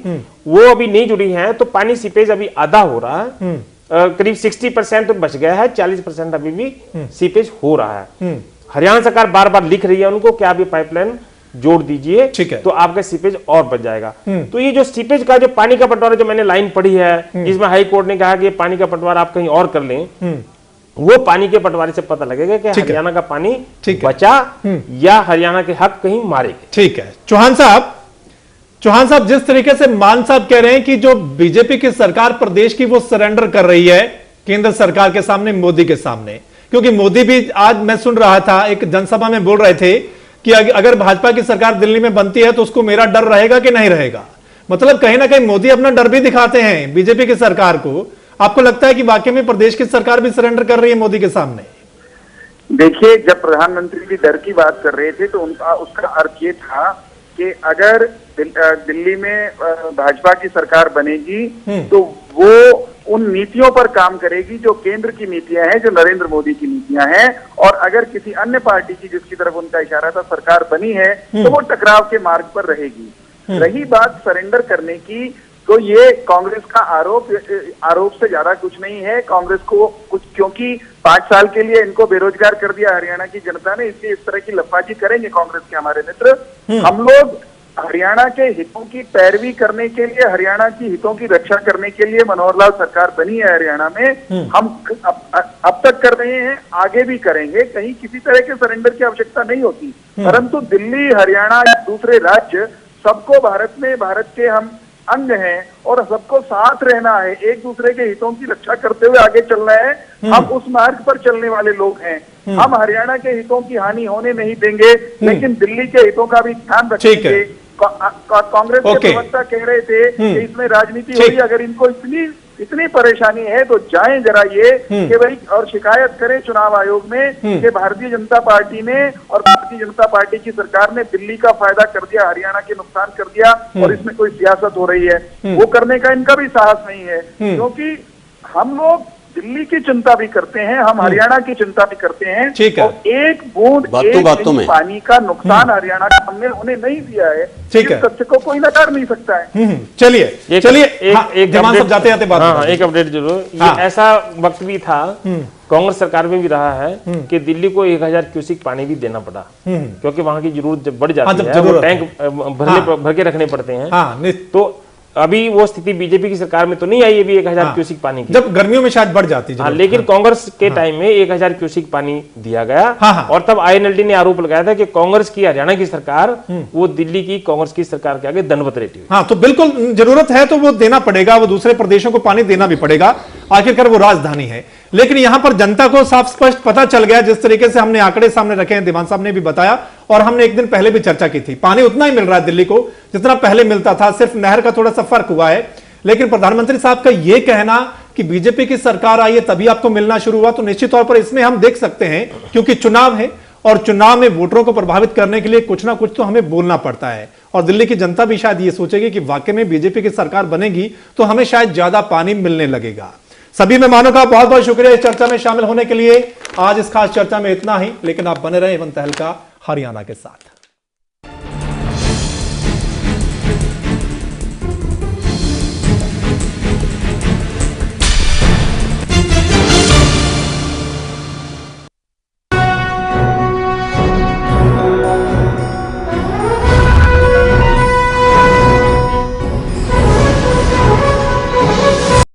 वो अभी नहीं जुड़ी है, तो पानी सीपेज अभी आधा हो रहा है। करीब 60% बच गया है, 40% अभी भी सीपेज हो रहा है। हरियाणा सरकार बार बार लिख रही है उनको कि आप ये पाइपलाइन जोड़ दीजिए, ठीक है, तो आपका सीपेज और बच जाएगा। तो ये जो सीपेज का जो पानी का बंटवारा जो मैंने लाइन पढ़ी है, इसमें हाई कोर्ट ने कहा कि ये पानी का बंटवारा आप कहीं और कर लें, वो पानी के बंटवारे से पता लगेगा कि हरियाणा का पानी बचा या हरियाणा के हक कहीं मारे गए। ठीक है। चौहान साहब, जिस तरीके से मान साहब कह रहे हैं कि जो बीजेपी की सरकार प्रदेश की वो सरेंडर कर रही है केंद्र सरकार के सामने, मोदी के सामने, क्योंकि मोदी भी आज मैं सुन रहा था एक जनसभा में बोल रहे थे कि अगर भाजपा की सरकार दिल्ली में बनती है तो उसको मेरा डर रहेगा कि नहीं रहेगा। मतलब कहीं ना कहीं मोदी अपना डर भी दिखाते हैं बीजेपी की सरकार को। आपको लगता है कि वाकई में प्रदेश की सरकार भी सरेंडर कर रही है मोदी के सामने? देखिए, जब प्रधानमंत्री भी डर की बात कर रहे थे तो उसका अर्थ ये था कि अगर दिल्ली में भाजपा की सरकार बनेगी तो वो उन नीतियों पर काम करेगी जो केंद्र की नीतियां हैं, जो नरेंद्र मोदी की नीतियां हैं, और अगर किसी अन्य पार्टी की, जिसकी तरफ उनका इशारा था, सरकार बनी है तो वो टकराव के मार्ग पर रहेगी। रही बात सरेंडर करने की, तो ये कांग्रेस का आरोप से ज्यादा कुछ नहीं है। कांग्रेस को कुछ, क्योंकि 5 साल के लिए इनको बेरोजगार कर दिया हरियाणा की जनता ने, इसलिए इस तरह की लफाजी करेंगे कांग्रेस के हमारे मित्र। हम लोग हरियाणा के हितों की पैरवी करने के लिए, हरियाणा की हितों की रक्षा करने के लिए मनोहर लाल सरकार बनी है हरियाणा में। हम अब तक कर रहे हैं, आगे भी करेंगे। कहीं किसी तरह के सरेंडर की आवश्यकता नहीं होती, परंतु दिल्ली, हरियाणा, दूसरे राज्य, सबको भारत के हम अंग हैं और सबको साथ रहना है, एक दूसरे के हितों की रक्षा करते हुए आगे चलना है। हम उस मार्ग पर चलने वाले लोग हैं। हम हरियाणा के हितों की हानि होने नहीं देंगे, लेकिन दिल्ली के हितों का भी ध्यान रखेंगे। कांग्रेस के प्रवक्ता कह रहे थे कि इसमें राजनीति हो रही है। अगर इनको इतनी परेशानी है तो जाएं जरा ये कि भाई, और शिकायत करें चुनाव आयोग में कि भारतीय जनता पार्टी ने और भारतीय जनता पार्टी की सरकार ने दिल्ली का फायदा कर दिया, हरियाणा के नुकसान कर दिया, और इसमें कोई सियासत हो रही है। वो करने का इनका भी साहस नहीं है, क्योंकि हम लोग दिल्ली की चिंता भी करते हैं, हम हरियाणा की चिंता भी करते हैं। ठीक है। और एक बूंद पानी का नुकसान हरियाणा का हमने उन्हें नहीं दिया है। ठीक है, तथ्य को कोई नकार नहीं सकता है। चलिए एक जाते जाते बात, एक अपडेट जरूर। ये ऐसा वक्त भी था कांग्रेस सरकार में भी रहा है कि दिल्ली को 1000 क्यूसिक पानी भी देना पड़ा, क्योंकि वहां की जरूरत जब बढ़ जाती है, वो टैंक भर के रखने पड़ते हैं। तो अभी वो स्थिति बीजेपी की सरकार में तो नहीं आई, अभी 1000 क्यूसिक पानी की, जब गर्मियों में शायद बढ़ जाती है। लेकिन कांग्रेस के टाइम में 1000 क्यूसिक पानी दिया गया। और तब INLD ने आरोप लगाया था कि कांग्रेस की, हरियाणा की सरकार वो दिल्ली की कांग्रेस की सरकार के आगे दंडवत रहती हुई। तो बिल्कुल जरूरत है तो वो देना पड़ेगा, वो दूसरे प्रदेशों को पानी देना भी पड़ेगा, आखिरकार वो राजधानी है। लेकिन यहां पर जनता को साफ स्पष्ट पता चल गया, जिस तरीके से हमने आंकड़े सामने रखे हैं, दीवान साहब ने भी बताया और हमने एक दिन पहले भी चर्चा की थी, पानी उतना ही मिल रहा है दिल्ली को जितना पहले मिलता था, सिर्फ नहर का थोड़ा सा फर्क हुआ है। लेकिन प्रधानमंत्री साहब का यह कहना कि बीजेपी की सरकार आई है तभी आपको मिलना शुरू हुआ, तो निश्चित तौर पर इसमें हम देख सकते हैं, क्योंकि चुनाव है और चुनाव में वोटरों को प्रभावित करने के लिए कुछ ना कुछ तो हमें बोलना पड़ता है। और दिल्ली की जनता भी शायद ये सोचेगी कि वाकई में बीजेपी की सरकार बनेगी तो हमें शायद ज्यादा पानी मिलने लगेगा। सभी मेहमानों का बहुत बहुत शुक्रिया इस चर्चा में शामिल होने के लिए। आज इस खास चर्चा में इतना ही, लेकिन आप बने रहे एवं तहलका हरियाणा के साथ।